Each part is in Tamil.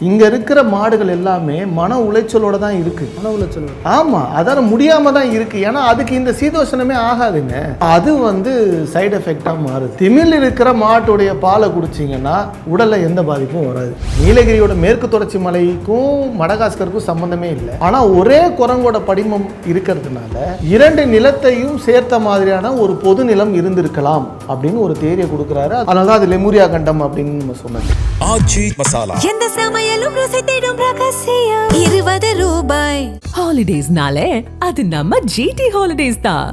இங்க இருக்கிற மாடுகள் எல்லாமே மன உளைச்சலோட தான் இருக்கு. மன உளைச்சல். ஆமா, அதால முடியாம தான் இருக்கு. ஏன்னா அதுக்கு இந்த சீதோஷணமே ஆகாதுங்க. அது சைடு எஃபெக்டா மாறுது. திமில் இருக்கிற மாட்டுடைய பாலை குடிச்சிங்கன்னா உடல்ல எந்த பாதிப்பும் வராது. நீலகிரியோட மேற்கு தொடர்ச்சி மலைக்கும் மடகாஸ்கருக்கும் சம்பந்தமே இல்லை. ஆனா ஒரே குரங்கோட படிமம் இருக்கிறதுனால இரண்டு நிலத்தையும் சேர்த்த மாதிரியான ஒரு பொது நிலம் இருந்திருக்கலாம் அப்படின்னு ஒரு தேரியை கொடுக்குறாரு. அதனால அது லெமுரியா கண்டம் அப்படின்னு நம்ம சொன்னது. ஆச்சி மசாலா எந்த சமையலும் ருசி தேடும் ரகசியம் 20 ரூபாய். ஹாலிடேஸ்னாலே அது நம்ம ஜிடி ஹாலிடேஸ் தான்.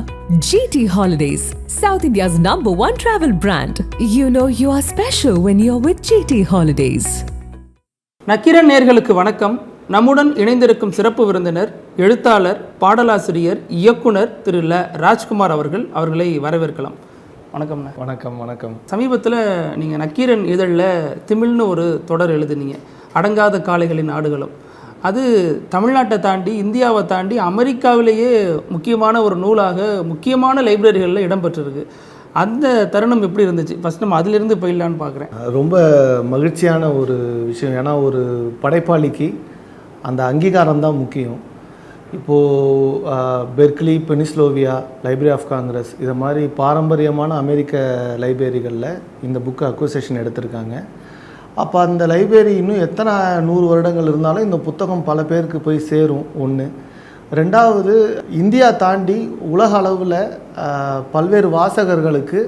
GT holidays, South India's #1 travel brand. You know you are special when you're with GT Holidays. Nakkeeran நேயர்களுக்கு வணக்கம். நம்முடன் இணைந்திருக்கும் சிறப்பு விருந்தினர் எழுத்தாளர், பாடலாசிரியர், இயக்குனர் திரு ராஜ்குமார் அவர்களை வரவேற்கலாம். வணக்கம்ண்ணா. வணக்கம். வணக்கம். சமீபத்தில் நீங்கள் நக்கீரன் இதழில் திமிழ்னு ஒரு தொடர் எழுதுனீங்க, அடங்காத காளைகளின் ஆடுகளும். அது தமிழ்நாட்டை தாண்டி, இந்தியாவை தாண்டி அமெரிக்காவிலேயே முக்கியமான ஒரு நூலாக முக்கியமான லைப்ரரிகளில் இடம்பெற்றிருக்கு. அந்த தருணம் எப்படி இருந்துச்சு? ஃபஸ்ட் நம்ம அதிலிருந்து போயிடலான்னு பார்க்குறேன். ரொம்ப மகிழ்ச்சியான ஒரு விஷயம். ஏன்னா ஒரு படைப்பாளிக்கு அந்த அங்கீகாரம் தான் முக்கியம். இப்போது பெர்க்லி, பெனிஸ்லோவியா, லைப்ரரி ஆஃப் காங்கிரஸ் இதை மாதிரி பாரம்பரியமான அமெரிக்க லைப்ரரிகளில் இந்த புக்கு அக்விசேஷன் எடுத்திருக்காங்க. அப்போ அந்த லைப்ரரி இன்னும் எத்தனை 100 வருடங்கள் இருந்தாலும் இந்த புத்தகம் பல பேருக்கு போய் சேரும். ஒன்று. ரெண்டாவது, இந்தியா தாண்டி உலக அளவில் பல்வேறு வாசகர்களுக்கு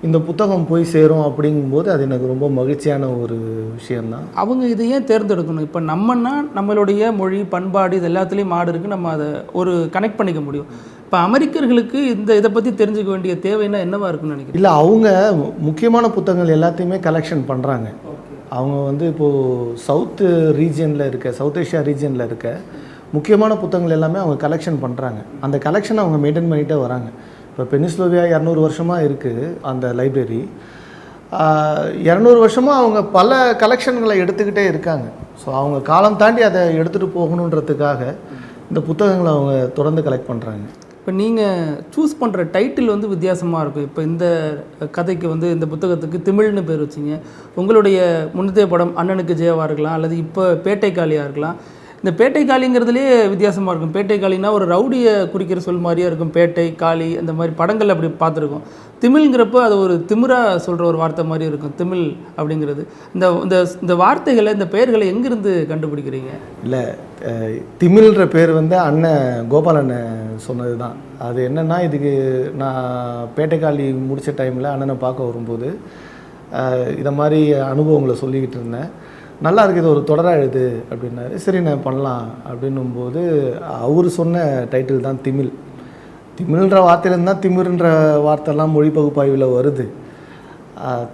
இந்த புத்தகம் போய் சேரும் அப்படிங்கும்போது அது எனக்கு ரொம்ப மகிழ்ச்சியான ஒரு விஷயந்தான். அவங்க இதை ஏன் தேர்ந்தெடுக்கணும்? இப்போ நம்மளுடைய மொழி, பண்பாடு இது எல்லாத்துலேயும் மாடு இருக்குது, நம்ம அதை ஒரு கனெக்ட் பண்ணிக்க முடியும். இப்போ அமெரிக்கர்களுக்கு இதை பற்றி தெரிஞ்சுக்க வேண்டிய தேவைன்னா என்னவா இருக்குன்னு நினைக்கிறேன்? இல்லை, அவங்க முக்கியமான புத்தகங்கள் எல்லாத்தையுமே கலெக்ஷன் பண்ணுறாங்க. அவங்க இப்போது சவுத் ஏஷியா ரீஜியனில் இருக்க முக்கியமான புத்தகங்கள் எல்லாமே அவங்க கலெக்ஷன் பண்ணுறாங்க. அந்த கலெக்ஷனை அவங்க மெயின்டைன் பண்ணிகிட்டே வராங்க. இப்போ பெனிஸ்லோவியா 200 வருஷமாக இருக்குது அந்த லைப்ரரி. 200 வருஷமாக அவங்க பல கலெக்ஷன்களை எடுத்துக்கிட்டே இருக்காங்க. ஸோ அவங்க காலம் தாண்டி அதை எடுத்துகிட்டு போகணுன்றதுக்காக இந்த புத்தகங்களை அவங்க தொடர்ந்து கலெக்ட் பண்ணுறாங்க. இப்போ நீங்கள் சூஸ் பண்ணுற டைட்டில் வித்தியாசமாக இருக்கும். இப்போ இந்த கதைக்கு இந்த புத்தகத்துக்கு திமிழ்னு பேர் வச்சிங்க. உங்களுடைய முன்னத்தைய படம் அண்ணனுக்கு ஜெயவாக இருக்கலாம், அல்லது இப்போ பேட்டைக்காளியாக இருக்கலாம். இந்த பேட்டை காளிங்கிறதுலே வித்தியாசமாக இருக்கும். பேட்டை காளினா ஒரு ரவுடியை குறிக்கிற சொல் மாதிரியே இருக்கும். பேட்டை, காளி அந்த மாதிரி படங்கள் அப்படி பார்த்துருக்கோம். திமிழ்ங்கிறப்போ அது ஒரு திமிராக சொல்கிற ஒரு வார்த்தை மாதிரி இருக்கும். திமிழ் அப்படிங்கிறது இந்த வார்த்தைகளை, இந்த பெயர்களை எங்கேருந்து கண்டுபிடிக்கிறீங்க? இல்லை, திமிழ்ன்ற பேர் அண்ணன் கோபால் அண்ணன் சொன்னது தான். அது என்னென்னா, இதுக்கு நான் பேட்டைக்காளி முடித்த டைமில் அண்ணனை பார்க்க வரும்போது இதை மாதிரி அனுபவங்களை சொல்லிக்கிட்டு இருந்தேன். நல்லா இருக்குது, இது ஒரு தொடராக எழுது அப்படின்னாரு. சரி, நான் பண்ணலாம் அப்படின்னும்போது அவர் சொன்ன டைட்டில் தான் திமிழ். திமிழ்ன்ற வார்த்தையிலேருந்து தான் திமிழ்ன்ற வார்த்தைலாம் மொழி பகுப்பாய்வில் வருது.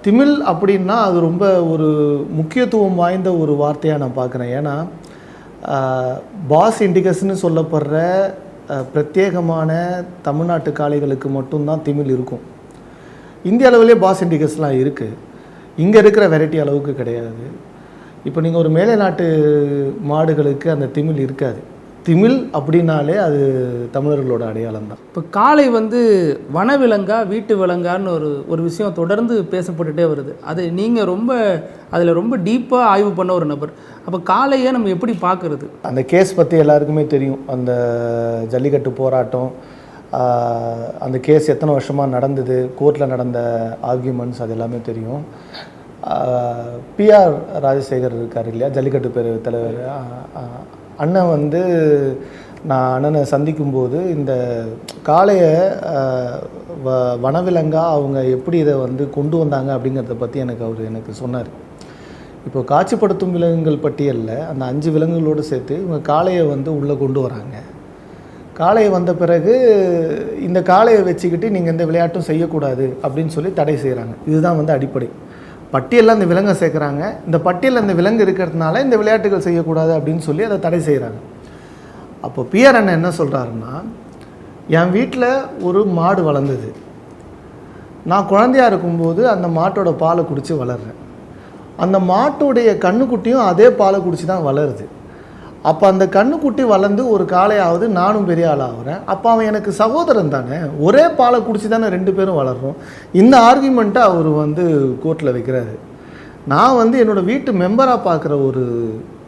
திமிழ் அப்படின்னா அது ரொம்ப ஒரு முக்கியத்துவம் வாய்ந்த ஒரு வார்த்தையாக நான் பார்க்குறேன். ஏன்னா பாஸ் இண்டிகஸ்ன்னு சொல்லப்படுற பிரத்யேகமான தமிழ்நாட்டு காளைகளுக்கு மட்டும்தான் திமிழ் இருக்கும். இந்திய அளவிலே பாஸ் இண்டிகஸ்லாம் இருக்குது, இங்கே இருக்கிற வெரைட்டி அளவுக்கு கிடையாது. இப்போ நீங்கள் ஒரு மேலை நாட்டு மாடுகளுக்கு அந்த திமிழ் இருக்காது. திமிழ் அப்படின்னாலே அது தமிழர்களோட அடையாளம் தான். இப்போ காளை வனவிலங்கா, வீட்டு விலங்கான்னு ஒரு விஷயம் தொடர்ந்து பேசப்பட்டுட்டே வருது. அது நீங்கள் அதில் ரொம்ப டீப்பாக ஆய்வு பண்ண ஒரு நபர். அப்போ காளையை நம்ம எப்படி பார்க்குறது? அந்த கேஸ் பற்றி எல்லாருக்குமே தெரியும். அந்த ஜல்லிக்கட்டு போராட்டம், அந்த கேஸ் எத்தனை வருஷமாக நடந்தது, கோர்ட்டில் நடந்த ஆர்கியூமெண்ட்ஸ், அது எல்லாமே தெரியும். பிஆர் ராஜசேகர் இருக்கார் இல்லையா, ஜல்லிக்கட்டு பேரவை தலைவர். அண்ணன் நான் அண்ணனை சந்திக்கும்போது இந்த காளையை வனவிலங்காக அவங்க எப்படி இதை கொண்டு வந்தாங்க அப்படிங்கிறத பற்றி எனக்கு சொன்னார். இப்போ காட்சிப்படுத்தும் விலங்குகள் பட்டியலில் அந்த 5 விலங்குகளோடு சேர்த்து இவங்க காளையை உள்ளே கொண்டு வராங்க. காளையை வந்த பிறகு இந்த காளையை வச்சுக்கிட்டு நீங்கள் எந்த விளையாட்டும் செய்யக்கூடாது அப்படின்னு சொல்லி தடை செய்கிறாங்க. இதுதான் அடிப்படை. பட்டியலில் அந்த விலங்கை சேர்க்குறாங்க. இந்த பட்டியலில் அந்த விலங்கு இருக்கிறதுனால இந்த விளையாட்டுகள் செய்யக்கூடாது அப்படின்னு சொல்லி அதை தடை செய்கிறாங்க. அப்போ பிஆர் அண்ணன் என்ன சொல்கிறாருன்னா, என் வீட்டில் ஒரு மாடு வளர்ந்தது. நான் குழந்தையாக இருக்கும்போது அந்த மாட்டோட பாலை குடித்து வளர்றேன். அந்த மாட்டோடைய கண்ணுக்குட்டியும் அதே பாலை குடித்து தான் வளருது. அப்போ அந்த கண்ணுக்குட்டி வளர்ந்து ஒரு காளையாவது நானும் பெரிய ஆளாகிறேன். அப்போ அவன் எனக்கு சகோதரன் தானே, ஒரே பாலை குடிச்சு தானே 2 பேரும் வளர்றோம். இந்த ஆர்கியூமெண்ட்டை அவர் கோர்ட்டில் வைக்கிறாரு. நான் வந்து என்னோடய வீட்டு மெம்பராக பார்க்குற ஒரு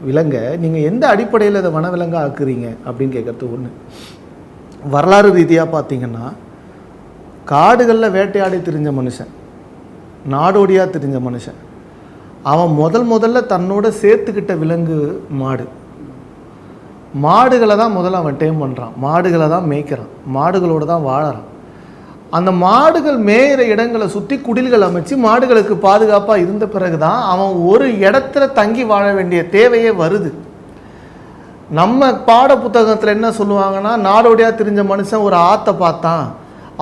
விலங்கை நீங்கள் எந்த அடிப்படையில் இதை வனவிலங்காக ஆக்குறீங்க அப்படின்னு கேட்குறது ஒன்று. வரலாறு ரீதியாக பார்த்தீங்கன்னா காடுகளில் வேட்டையாடி திரிஞ்ச மனுஷன், நாடோடியாக திரிஞ்ச மனுஷன், அவன் முதல்ல தன்னோட சேர்த்துக்கிட்ட விலங்கு மாடு. மாடுகளை தான் முதல்ல அவன் டேம் பண்ணுறான், மாடுகளை தான் மேய்க்கிறான், மாடுகளோடு தான் வாழறான். அந்த மாடுகள் மேயிற இடங்களை சுற்றி குடில்கள் அமைச்சு மாடுகளுக்கு பாதுகாப்பாக இருந்த பிறகு தான் அவன் ஒரு இடத்துல தங்கி வாழ வேண்டிய தேவையே வருது. நம்ம பாட புத்தகத்தில் என்ன சொல்லுவாங்கன்னா, நாடோடியாக திரிஞ்ச மனுஷன் ஒரு ஆற்றை பார்த்தான்,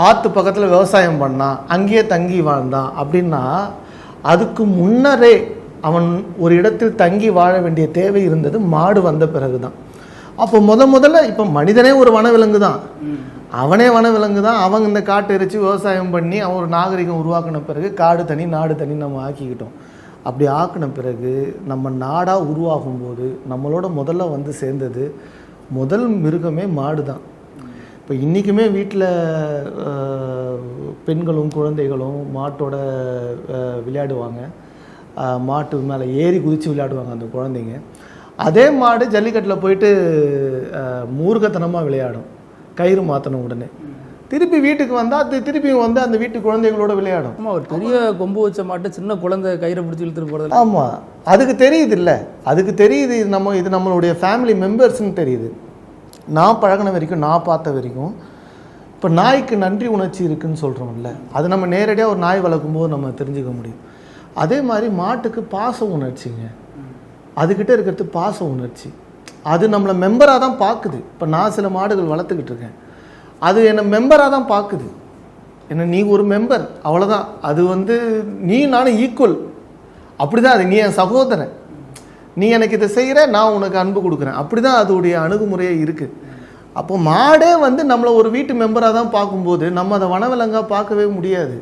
ஆற்று பக்கத்தில் விவசாயம் பண்ணான், அங்கேயே தங்கி வாழ்ந்தான் அப்படின்னா அதுக்கு முன்னரே அவன் ஒரு இடத்தில் தங்கி வாழ வேண்டிய தேவை இருந்தது மாடு வந்த பிறகு தான். அப்போ முதல்ல இப்போ மனிதனே ஒரு வனவிலங்கு தான், அவனே வனவிலங்கு தான். அவங்க இந்த காட்டு எரிச்சு விவசாயம் பண்ணி அவன் ஒரு நாகரிகம் உருவாக்கின பிறகு காடு தனி நாடு தனி நம்ம ஆக்கிக்கிட்டோம். அப்படி ஆக்கின பிறகு நம்ம நாடாக உருவாகும்போது நம்மளோட முதல்ல வந்து சேர்ந்தது முதல் மிருகமே மாடு தான். இப்போ இன்றைக்குமே வீட்டில் பெண்களும் குழந்தைகளும் மாட்டோட விளையாடுவாங்க, மாட்டு மேலே ஏறி குதித்து விளையாடுவாங்க அந்த குழந்தைங்க. அதே மாடு ஜல்லிக்கட்டில் போயிட்டு மூர்க்கத்தனமாக விளையாடும், கயிறு மாற்றின உடனே திருப்பி வீட்டுக்கு வந்தால் அது திருப்பி வந்து அந்த வீட்டு குழந்தைகளோட விளையாடும். ஆமாம், ஒரு பெரிய கொம்பு வச்ச மாட்டு சின்ன குழந்தை கயிறை பிடிச்சி இழுத்துட்டு போகிறது. ஆமாம், அதுக்கு தெரியுது இல்லை, அதுக்கு தெரியுது இது நம்மளுடைய ஃபேமிலி மெம்பர்ஸ்ன்னு தெரியுது. நான் பழகின வரைக்கும், நான் பார்த்த வரைக்கும், இப்போ நாய்க்கு நன்றி உணர்ச்சி இருக்குதுன்னு சொல்கிறோம்ல, அது நம்ம நேரடியாக ஒரு நாய் வளர்க்கும் போது நம்ம தெரிஞ்சுக்க முடியும். அதே மாதிரி மாட்டுக்கு பாச உணர்ச்சிங்க, அதுக்கிட்ட இருக்கிறது பாச உணர்ச்சி. அது நம்மளை மெம்பராக தான் பார்க்குது. இப்போ நான் சில மாடுகள் வளர்த்துக்கிட்டு இருக்கேன், அது என்னை மெம்பராக தான் பார்க்குது. என்ன, நீ ஒரு மெம்பர், அவ்வளோதான். அது வந்து நீ நானும் ஈக்குவல், அப்படி தான். அது நீ என் சகோதரன், நீ எனக்கு இதை செய்கிற, நான் உனக்கு அன்பு கொடுக்குறேன், அப்படி தான் அதோடைய அணுகுமுறையே இருக்குது. அப்போ மாடே வந்து நம்மளை ஒரு வீட்டு மெம்பராக தான் பார்க்கும்போது நம்ம அதை வனவிலங்காக பார்க்கவே முடியாது.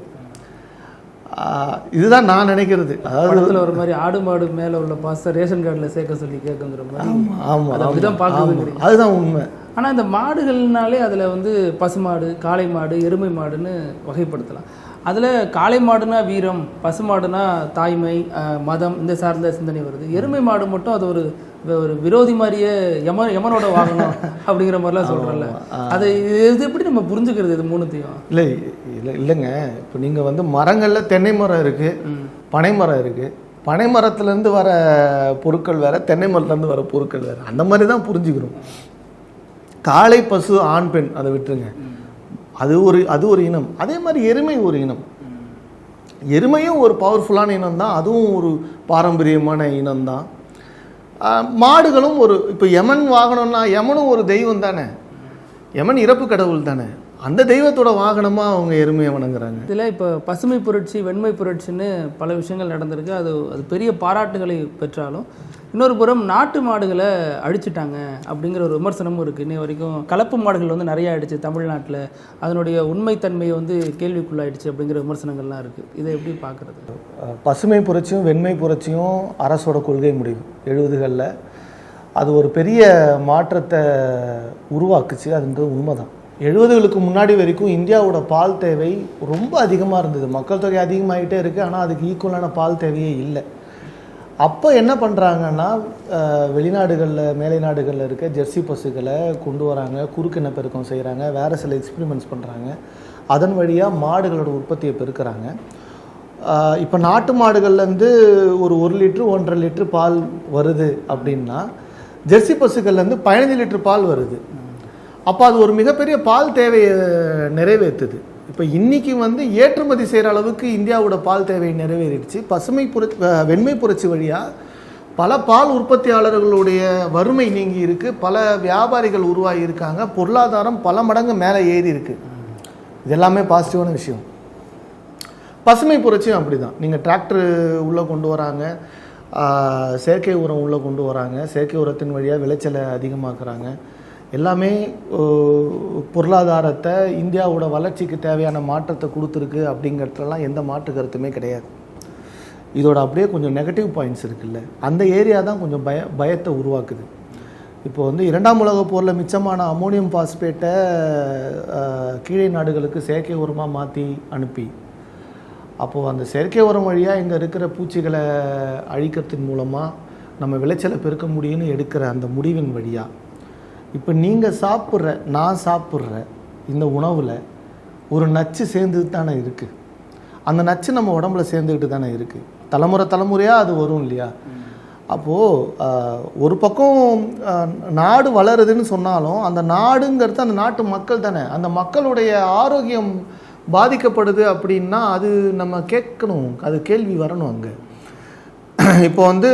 இதுதான் நான் நினைக்கிறது. அதாவது ஒரு மாதிரி ஆடு மாடு மேலே உள்ள பாச ரேஷன் கார்டில் சேர்க்க சொல்லி கேட்குங்கிற மாதிரி. ஆமாம், அப்படிதான் பார்க்குறது, அதுதான் உண்மை. ஆனால் இந்த மாடுகள்னாலே அதில் வந்து பசுமாடு, காளை மாடு, எருமை மாடுன்னு வகைப்படுத்தலாம். அதில் காளை மாடுனா வீரம், பசுமாடுனா தாய்மை, மதம், இந்த சார்ந்த சிந்தனை வருது. எருமை மாடு மட்டும் அது ஒரு விரோதி மாதிரியே யமனோட வாகனம் அப்படிங்கிற மாதிரிலாம் சொல்கிறோம்ல, அது இது எப்படி நம்ம புரிஞ்சுக்கிறது இது மூணுத்தையும்? இல்லைங்க, இப்போ நீங்கள் வந்து மரங்களில் தென்னை மரம் இருக்குது, பனை மரம் இருக்குது. பனை மரத்துலேருந்து வர பொருட்கள் வேறு, தென்னை மரத்துலேருந்து வர பொருட்கள் வேறு, அந்த மாதிரி தான் புரிஞ்சுக்கிறோம். காளை, பசு, ஆண் பெண் அதை விட்டுருங்க, அது ஒரு இனம். அதே மாதிரி எருமை ஒரு இனம். எருமையும் ஒரு பவர்ஃபுல்லான இனம் தான், அதுவும் ஒரு பாரம்பரியமான இனம் தான். மாடுகளும் ஒரு, இப்போ யமன் வாகனம்னா யமனும் ஒரு தெய்வம் தானே, யமன் இறப்பு கடவுள் தானே, அந்த தெய்வத்தோட வாகனமாக அவங்க எருமையை வணங்குறாங்க. இதில் இப்போ பசுமை புரட்சி, வெண்மை புரட்சின்னு பல விஷயங்கள் நடந்திருக்கு. அது பெரிய பாராட்டுகளை பெற்றாலும் இன்னொரு புறம் நாட்டு மாடுகளை அழிச்சிட்டாங்க அப்படிங்கிற ஒரு விமர்சனமும் இருக்குது. இன்னை வரைக்கும் கலப்பு மாடுகள் வந்து நிறையா ஆயிடுச்சு தமிழ்நாட்டில், அதனுடைய உண்மைத்தன்மை வந்து கேள்விக்குள்ளாயிடுச்சு அப்படிங்கிற விமர்சனங்கள்லாம் இருக்குது. இதை எப்படி பார்க்குறது? பசுமை புரட்சியும் வெண்மை புரட்சியும் அரசோட கொள்கை முடிவு 70களில் அது ஒரு பெரிய மாற்றத்தை உருவாக்குச்சு. அதுன்றது உண்மைதான். 70களுக்கு முன்னாடி வரைக்கும் இந்தியாவோட பால் தேவை ரொம்ப அதிகமாக இருந்தது. மக்கள் தொகை அதிகமாகிட்டே இருக்குது, ஆனால் அதுக்கு ஈக்குவலான பால் தேவையே இல்லை. அப்போ என்ன பண்ணுறாங்கன்னா, வெளிநாடுகளில், மேலை நாடுகளில் இருக்க ஜெர்சி பசுக்களை கொண்டு வராங்க, குறுக்கு இனப்பெருக்கம் செய்கிறாங்க, வேறு சில எக்ஸ்பெரிமெண்ட்ஸ் பண்ணுறாங்க. அதன் வழியாக மாடுகளோட உற்பத்தியை பெருக்கிறாங்க. இப்போ நாட்டு மாடுகள்லேருந்து ஒரு 1 லிட்டரு 1.5 லிட்டரு பால் வருது அப்படின்னா, ஜெர்சி பசுக்கள்லேருந்து 15 லிட்டர் பால் வருது. அப்போ அது ஒரு மிகப்பெரிய பால் தேவையை நிறைவேற்றுது. இப்போ இன்றைக்கி வந்து ஏற்றுமதி செய்கிற அளவுக்கு இந்தியாவோட பால் தேவையை நிறைவேறிடுச்சு. வெண்மை புரட்சி வழியாக பல பால் உற்பத்தியாளர்களுடைய வறுமை நீங்கி இருக்குது, பல வியாபாரிகள் உருவாகி இருக்காங்க, பொருளாதாரம் பல மடங்கு மேலே ஏறி இருக்குது. இது எல்லாமே பாசிட்டிவான விஷயம். பசுமை புரட்சியும் அப்படி தான். நீங்கள் டிராக்டர் உள்ளே கொண்டு வராங்க, செயற்கை உரம் உள்ளே கொண்டு வராங்க, செயற்கை உரத்தின் வழியாக விளைச்சலை அதிகமாக்குறாங்க. எல்லாமே பொருளாதாரத்தை, இந்தியாவோட வளர்ச்சிக்கு தேவையான மாற்றத்தை கொடுத்துருக்கு அப்படிங்கிறதுலாம் எந்த மாற்று கருத்துமே கிடையாது. இதோட அப்படியே கொஞ்சம் நெகட்டிவ் பாயிண்ட்ஸ் இருக்குல்ல, அந்த ஏரியா தான் கொஞ்சம் பயத்தை உருவாக்குது. இப்போ வந்து 2ஆம் உலகப் போரில் மிச்சமான அமோனியம் பாஸ்பேட்டை கீழே நாடுகளுக்கு செயற்கை உரமாக மாற்றி அனுப்பி அப்போது அந்த செயற்கை உரம் வழியாக இங்கே இருக்கிற பூச்சிகளை அழிக்கிறதின் மூலமாக நம்ம விளைச்சலை பெருக்க முடியும்னு எடுக்கிற அந்த முடிவின் வழியாக இப்போ நீங்கள் சாப்பிட்ற நான் சாப்பிட்ற இந்த உணவில் ஒரு நச்சு சேர்ந்துட்டு தானே இருக்குது. அந்த நச்சு நம்ம உடம்புல சேர்ந்துக்கிட்டு தானே இருக்குது. தலைமுறையாக அது வரும் இல்லையா? அப்போது ஒரு பக்கம் நாடு வளருதுன்னு சொன்னாலும் அந்த நாடுங்கிறது அந்த நாட்டு மக்கள் தானே. அந்த மக்களுடைய ஆரோக்கியம் பாதிக்கப்படுது அப்படின்னா அது நம்ம கேட்கணும், அது கேள்வி வரணும். அங்கே இப்போ வந்து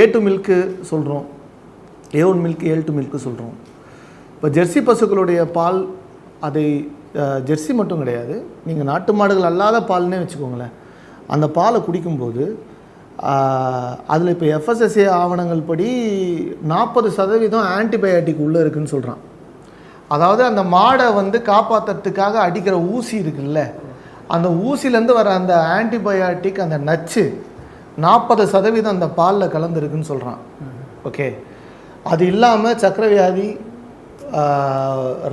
A2 மில்க்கு சொல்கிறோம், A1 மில்க்கு, A2 மில்க்கு சொல்கிறோம். இப்போ ஜெர்சி பசுக்களுடைய பால், அதை ஜெர்சி மட்டும் கிடையாது, நீங்கள் நாட்டு மாடுகள் அல்லாத பால்னே வச்சுக்கோங்களேன். அந்த பாலை குடிக்கும்போது அதில் இப்போ FSSAI ஆவணங்கள் படி 40% ஆன்டிபயாட்டிக் உள்ளே இருக்குதுன்னு சொல்கிறான். அதாவது அந்த மாடை வந்து காப்பாற்றுறதுக்காக அடிக்கிற ஊசி இருக்குல்ல, அந்த ஊசிலேருந்து வர அந்த ஆன்டிபயாட்டிக், அந்த நச்சு 40% அந்த பாலில் கலந்துருக்குன்னு சொல்கிறான். ஓகே, அது இல்லாமல் சர்க்கரை வியாதி,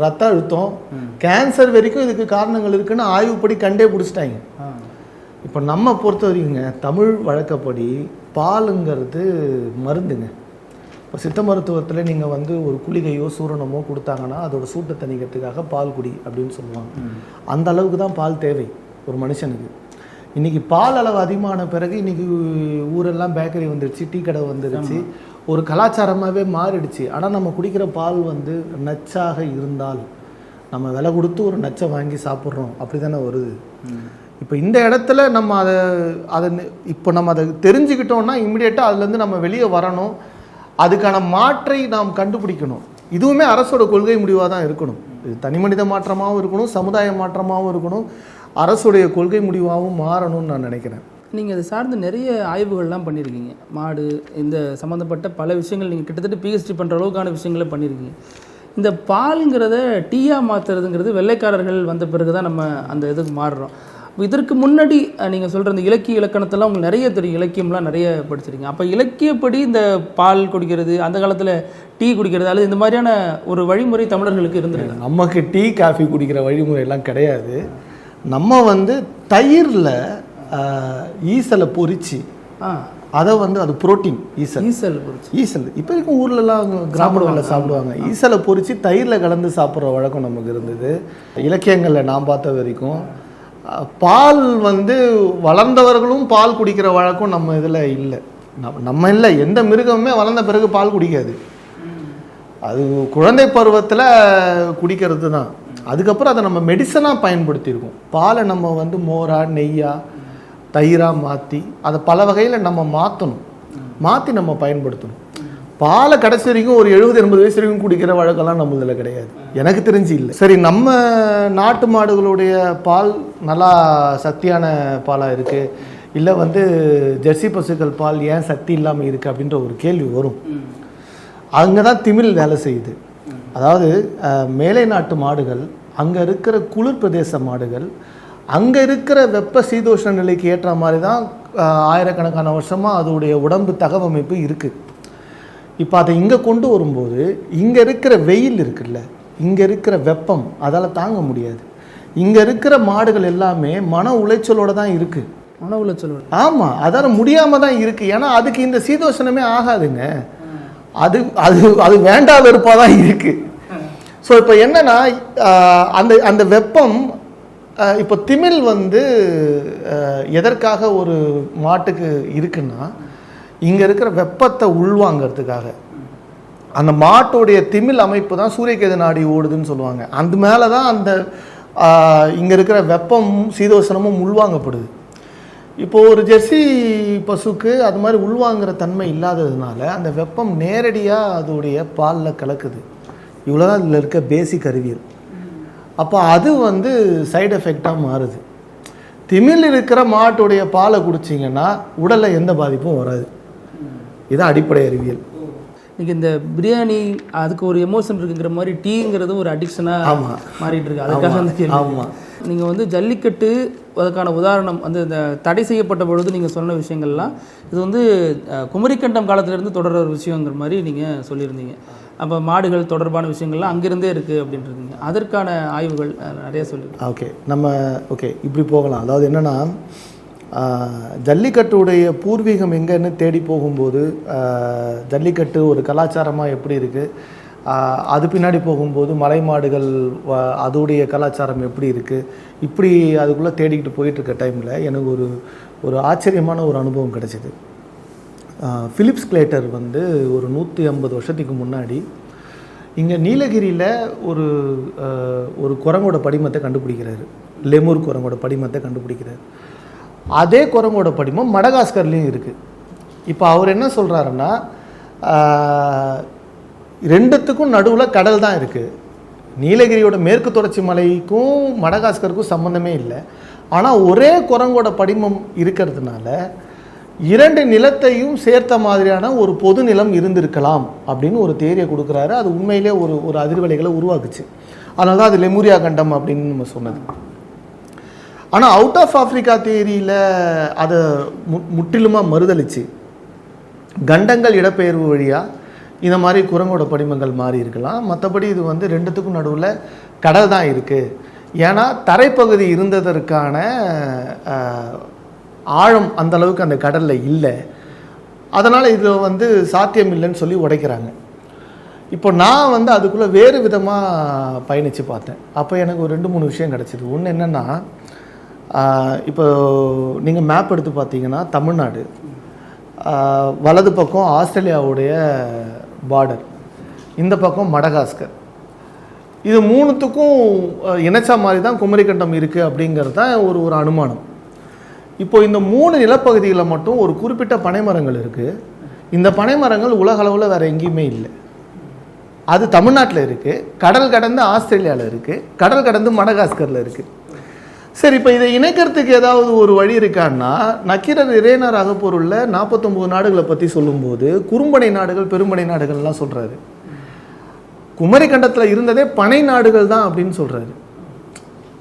ரத்த அழுத்தம், கேன்சர் வரைக்கும் இதுக்கு காரணங்கள் இருக்குன்னு ஆய்வுப்படி கண்டே பிடிச்சிட்டாங்க. இப்போ நம்ம பொறுத்த வரைக்குங்க தமிழ் வழக்கப்படி பாலுங்கிறது மருந்துங்க. இப்போ சித்த மருத்துவத்தில் நீங்கள் வந்து ஒரு குளிகையோ சூரணமோ கொடுத்தாங்கன்னா அதோட சூட்டை தணிக்கிறதுக்காக பால் குடி அப்படின்னு சொல்லுவாங்க. அந்த அளவுக்கு தான் பால் தேவை ஒரு மனுஷனுக்கு. இன்றைக்கி பால் அளவு அதிகமான பிறகு இன்றைக்கி ஊரெல்லாம் பேக்கரி வந்துடுச்சு, டீ கடை வந்துடுச்சு, ஒரு கலாச்சாரமாகவே மாறிடுச்சு. ஆனால் நம்ம குடிக்கிற பால் வந்து நச்சாக இருந்தால் நம்ம விலை கொடுத்து ஒரு நச்சை வாங்கி சாப்பிட்றோம், அப்படி தானே வருது. இப்போ இந்த இடத்துல நம்ம அதை இப்போ நம்ம அதை தெரிஞ்சுக்கிட்டோம்னா இம்மிடியேட்டாக அதுலேருந்து நம்ம வெளியே வரணும். அதுக்கான மாற்றை நாம் கண்டுபிடிக்கணும். இதுவுமே அரசோட கொள்கை முடிவாக தான் இருக்கணும். இது தனி மனித மாற்றமாகவும் இருக்கணும், சமுதாய மாற்றமாகவும் இருக்கணும், அரசுடைய கொள்கை முடிவாகவும் மாறணும்னு நான் நினைக்கிறேன். நீங்கள் அதை சார்ந்து நிறைய ஆய்வுகள்லாம் பண்ணியிருக்கீங்க. மாடு இந்த சம்மந்தப்பட்ட பல விஷயங்கள் நீங்கள் கிட்டத்தட்ட PhD பண்ணுற அளவுக்கான விஷயங்களை பண்ணியிருக்கீங்க. இந்த பாலுங்கிறத டீயாக மாற்றுறதுங்கிறது வெள்ளைக்காரர்கள் வந்த பிறகு தான் நம்ம அந்த இதுக்கு மாறுறோம். இதற்கு முன்னாடி நீங்கள் சொல்கிற இந்த இலக்கிய இலக்கணத்தெல்லாம் உங்களுக்கு நிறைய தெரியும், இலக்கியம்லாம் நிறைய படிச்சிருக்கீங்க. அப்போ இலக்கியப்படி இந்த பால் குடிக்கிறது, அந்த காலத்தில் டீ குடிக்கிறது, அல்லது இந்த மாதிரியான ஒரு வழிமுறை தமிழர்களுக்கு இருந்திருக்கு? நமக்கு டீ காஃபி குடிக்கிற வழிமுறையெல்லாம் கிடையாது. நம்ம வந்து தயிரில் ஈசலை பொரிச்சு அதை வந்து அது புரோட்டீன், ஈசல் இப்போ இருக்கும் ஊர்லலாம் கிராமங்களில் சாப்பிடுவாங்க. ஈசலை பொரிச்சு தயிரில் கலந்து சாப்பிட்ற வழக்கம் நமக்கு இருந்தது. இலக்கியங்களில் நான் பார்த்த வரைக்கும் பால் வந்து வளர்ந்தவர்களும் பால் குடிக்கிற வழக்கம் நம்ம இதில் இல்லை. நம்ம இல்லை, எந்த மிருகமுமே வளர்ந்த பிறகு பால் குடிக்காது. அது குழந்தை பருவத்தில் குடிக்கிறது தான். அதுக்கப்புறம் அதை நம்ம மெடிசனாக பயன்படுத்தியிருக்கோம். பாலை நம்ம வந்து மோரா, நெய்யா, தயிராக மாற்றி அதை பல வகையில் நம்ம மாற்றி நம்ம பயன்படுத்தணும். பாலை கடைசி வரைக்கும் ஒரு 70-80 வயசு வரைக்கும் குடிக்கிற வழக்கெல்லாம் நம்ம இதில் கிடையாது, எனக்கு தெரிஞ்சு இல்லை. சரி, நம்ம நாட்டு மாடுகளுடைய பால் நல்லா சக்தியான பாலாக இருக்குது, இல்லை வந்து ஜெர்சி பசுக்கள் பால் ஏன் சக்தி இல்லாமல் இருக்குது அப்படின்ற ஒரு கேள்வி வரும். அங்கே தான் திமில் வேலை செய்யுது. அதாவது மேலை நாட்டு மாடுகள், அங்கே இருக்கிற குளிர் பிரதேச மாடுகள், அங்கே இருக்கிற வெப்ப சீதோஷ்ண நிலைக்கு ஏற்ற மாதிரி தான் ஆயிரக்கணக்கான வருஷமாக அதோடைய உடம்பு தகவமைப்பு இருக்குது. இப்போ அதை இங்கே கொண்டு வரும்போது இங்கே இருக்கிற வெயில் இருக்குல்ல, இங்கே இருக்கிற வெப்பம் அதால் தாங்க முடியாது. இங்கே இருக்கிற மாடுகள் எல்லாமே மன உளைச்சலோடு தான் இருக்குது. மன உளைச்சலோடு? ஆமாம், அதால் முடியாமல் தான் இருக்குது. ஏன்னா அதுக்கு இந்த சீதோஷணமே ஆகாதுங்க. அது அது அது வேண்டா வெறுப்பாக தான் இருக்குது. ஸோ இப்போ என்னென்னா அந்த வெப்பம், இப்போ திமில் வந்து எதற்காக ஒரு மாட்டுக்கு இருக்குன்னா, இங்கே இருக்கிற வெப்பத்தை உள்வாங்கிறதுக்காக. அந்த மாட்டோடைய திமில் அமைப்பு தான் சூரியகேது நாடி ஓடுதுன்னு சொல்லுவாங்க. அந்த மேலே தான் அந்த இங்கே இருக்கிற வெப்பமும் சீதோஷணமும் உள்வாங்கப்படுது. இப்போது ஒரு ஜெர்சி பசுக்கு அது மாதிரி உள்வாங்கிற தன்மை இல்லாததுனால அந்த வெப்பம் நேரடியாக அதோடைய பாலில் கலக்குது. இவ்வளோதான் இதில் இருக்க பேசிக் அறிவியல். அப்போ அது வந்து சைடு எஃபெக்டாக மாறுது. திமில் இருக்கிற மாட்டுடைய பாலை குடிச்சிங்கன்னா உடலில் எந்த பாதிப்பும் வராது. இதுதான் அடிப்படை அறிவியல். இன்றைக்கி இந்த பிரியாணி அதுக்கு ஒரு எமோஷன் இருக்குங்கிற மாதிரி டீங்கிறது ஒரு அடிக்ஷனாக மாறிட்டு இருக்கு. அதுக்காக அந்த கேள்வி. ஆமாம், நீங்கள் வந்து ஜல்லிக்கட்டு அதுக்கான உதாரணம் வந்து இந்த தடை செய்யப்பட்ட பொழுது நீங்கள் சொன்ன விஷயங்கள்லாம் இது வந்து குமரிக்கண்டம் காலத்திலேருந்து தொடர்ற ஒரு விஷயங்கிற மாதிரி நீங்கள் சொல்லியிருந்தீங்க. அப்போ மாடுகள் தொடர்பான விஷயங்கள்லாம் அங்கிருந்தே இருக்குது அப்படின்ட்டுருக்கீங்க. அதற்கான ஆய்வுகள் நிறைய சொல்லியிருக்கோம். ஓகே, நம்ம இப்படி போகலாம். அதாவது என்னென்னா, ஜல்லிக்கட்டுடைய பூர்வீகம் எங்கன்னு தேடி போகும்போது ஜல்லிக்கட்டு ஒரு கலாச்சாரமாக எப்படி இருக்குது, அது பின்னாடி போகும்போது மலை மாடுகள் அதோடைய கலாச்சாரம் எப்படி இருக்குது, இப்படி அதுக்குள்ளே தேடிக்கிட்டு போயிட்டுருக்க டைமில் எனக்கு ஒரு ஆச்சரியமான ஒரு அனுபவம் கிடச்சிது. ஃபிலிப்ஸ் கிளேட்டர் வந்து ஒரு 150 வருஷத்துக்கு முன்னாடி இங்கே நீலகிரியில் ஒரு குரங்கோட படிமத்தை கண்டுபிடிக்கிறாரு. லெமூர் குரங்கோட படிமத்தை கண்டுபிடிக்கிறார். அதே குரங்கோட படிமம் மடகாஸ்கர்லேயும் இருக்குது. இப்போ அவர் என்ன சொல்கிறாருன்னா, ரெண்டுத்துக்கும் நடுவில் கடல் தான் இருக்குது. நீலகிரியோட மேற்கு தொடர்ச்சி மலைக்கும் மடகாஸ்கருக்கும் சம்மந்தமே இல்லை. ஆனால் ஒரே குரங்கோட படிமம் இருக்கிறதுனால 2 நிலத்தையும் சேர்த்த மாதிரியான ஒரு பொது நிலம் இருந்திருக்கலாம் அப்படின்னு ஒரு தேரியை கொடுக்குறாரு. அது உண்மையிலே ஒரு அதிர்வலைகளை உருவாக்குச்சு. அதனால தான் அது லெமூரியா கண்டம் அப்படின்னு நம்ம சொன்னது. ஆனால் அவுட் ஆஃப் ஆஃப்ரிக்கா தேரியில் அதை முற்றிலுமாக மறுதளிச்சு கண்டங்கள் இடப்பெயர்வு வழியாக இந்த மாதிரி குரங்கோட படிமங்கள் மாறி இருக்கலாம். மற்றபடி இது வந்து 2த்துக்கும் நடுவில் கடல் தான் இருக்குது. ஏன்னா தரைப்பகுதி இருந்ததற்கான ஆழம் அந்த அளவுக்கு அந்த கடலில் இல்லை. அதனால் இதில் வந்து சாத்தியம் இல்லைன்னு சொல்லி உடைக்கிறாங்க. இப்போ நான் வந்து அதுக்குள்ளே வேறு விதமாக பயணித்து பார்த்தேன். அப்போ எனக்கு ஒரு 2-3 விஷயம் கிடச்சிது. ஒன்று என்னென்னா, இப்போ நீங்கள் மேப் எடுத்து பார்த்தீங்கன்னா தமிழ்நாடு, வலது பக்கம் ஆஸ்திரேலியாவுடைய பார்டர், இந்த பக்கம் மடகாஸ்கர், இது 3த்துக்கும் இணைச்சா மாதிரி தான் குமரிக்கண்டம் இருக்குது அப்படிங்கிறது தான் ஒரு அனுமானம். இப்போ இந்த 3 நிலப்பகுதிகளில் மட்டும் ஒரு குறிப்பிட்ட பனைமரங்கள் இருக்குது. இந்த பனைமரங்கள் உலக அளவில் வேறு எங்கேயுமே இல்லை. அது தமிழ்நாட்டில் இருக்குது, கடல் கடந்து ஆஸ்திரேலியாவில் இருக்குது, கடல் கடந்து மடகாஸ்கரில் இருக்குது. சரி, இப்போ இதை இணைக்கிறதுக்கு ஏதாவது ஒரு வழி இருக்கான்னா, நக்கீரர் இறையனார் அகப்பொருளில் 49 நாடுகளை பற்றி சொல்லும்போது குறும்பனை நாடுகள் பெரும்பனை நாடுகள்லாம் சொல்கிறாரு. குமரிக்கண்டத்தில் இருந்ததே பனை நாடுகள் தான் அப்படின்னு சொல்கிறாரு.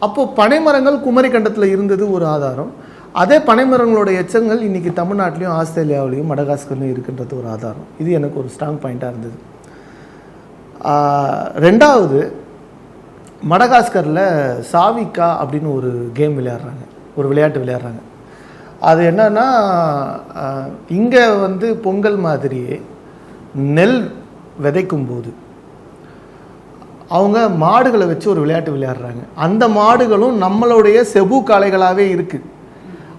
அப்போது பனைமரங்கள் குமரிக்கண்டத்தில் இருந்தது ஒரு ஆதாரம். அதே பனைமரங்களோட எச்சங்கள் இன்றைக்கி தமிழ்நாட்டிலையும் ஆஸ்திரேலியாவிலையும் மடகாஸ்கர்லையும் இருக்கின்றது ஒரு ஆதாரம். இது எனக்கு ஒரு ஸ்ட்ராங் பாயிண்ட்டாக இருந்தது. 2வது, மடகாஸ்கரில் சாவிக்கா அப்படின்னு ஒரு கேம் விளையாடுறாங்க, ஒரு விளையாட்டு விளையாடுறாங்க. அது என்னன்னா, இங்கே வந்து பொங்கல் மாதிரியே நெல் விதைக்கும் போது அவங்க மாடுகளை வச்சு ஒரு விளையாட்டு விளையாடுறாங்க. அந்த மாடுகளும் நம்மளுடைய செபு காளைகளாகவே இருக்குது.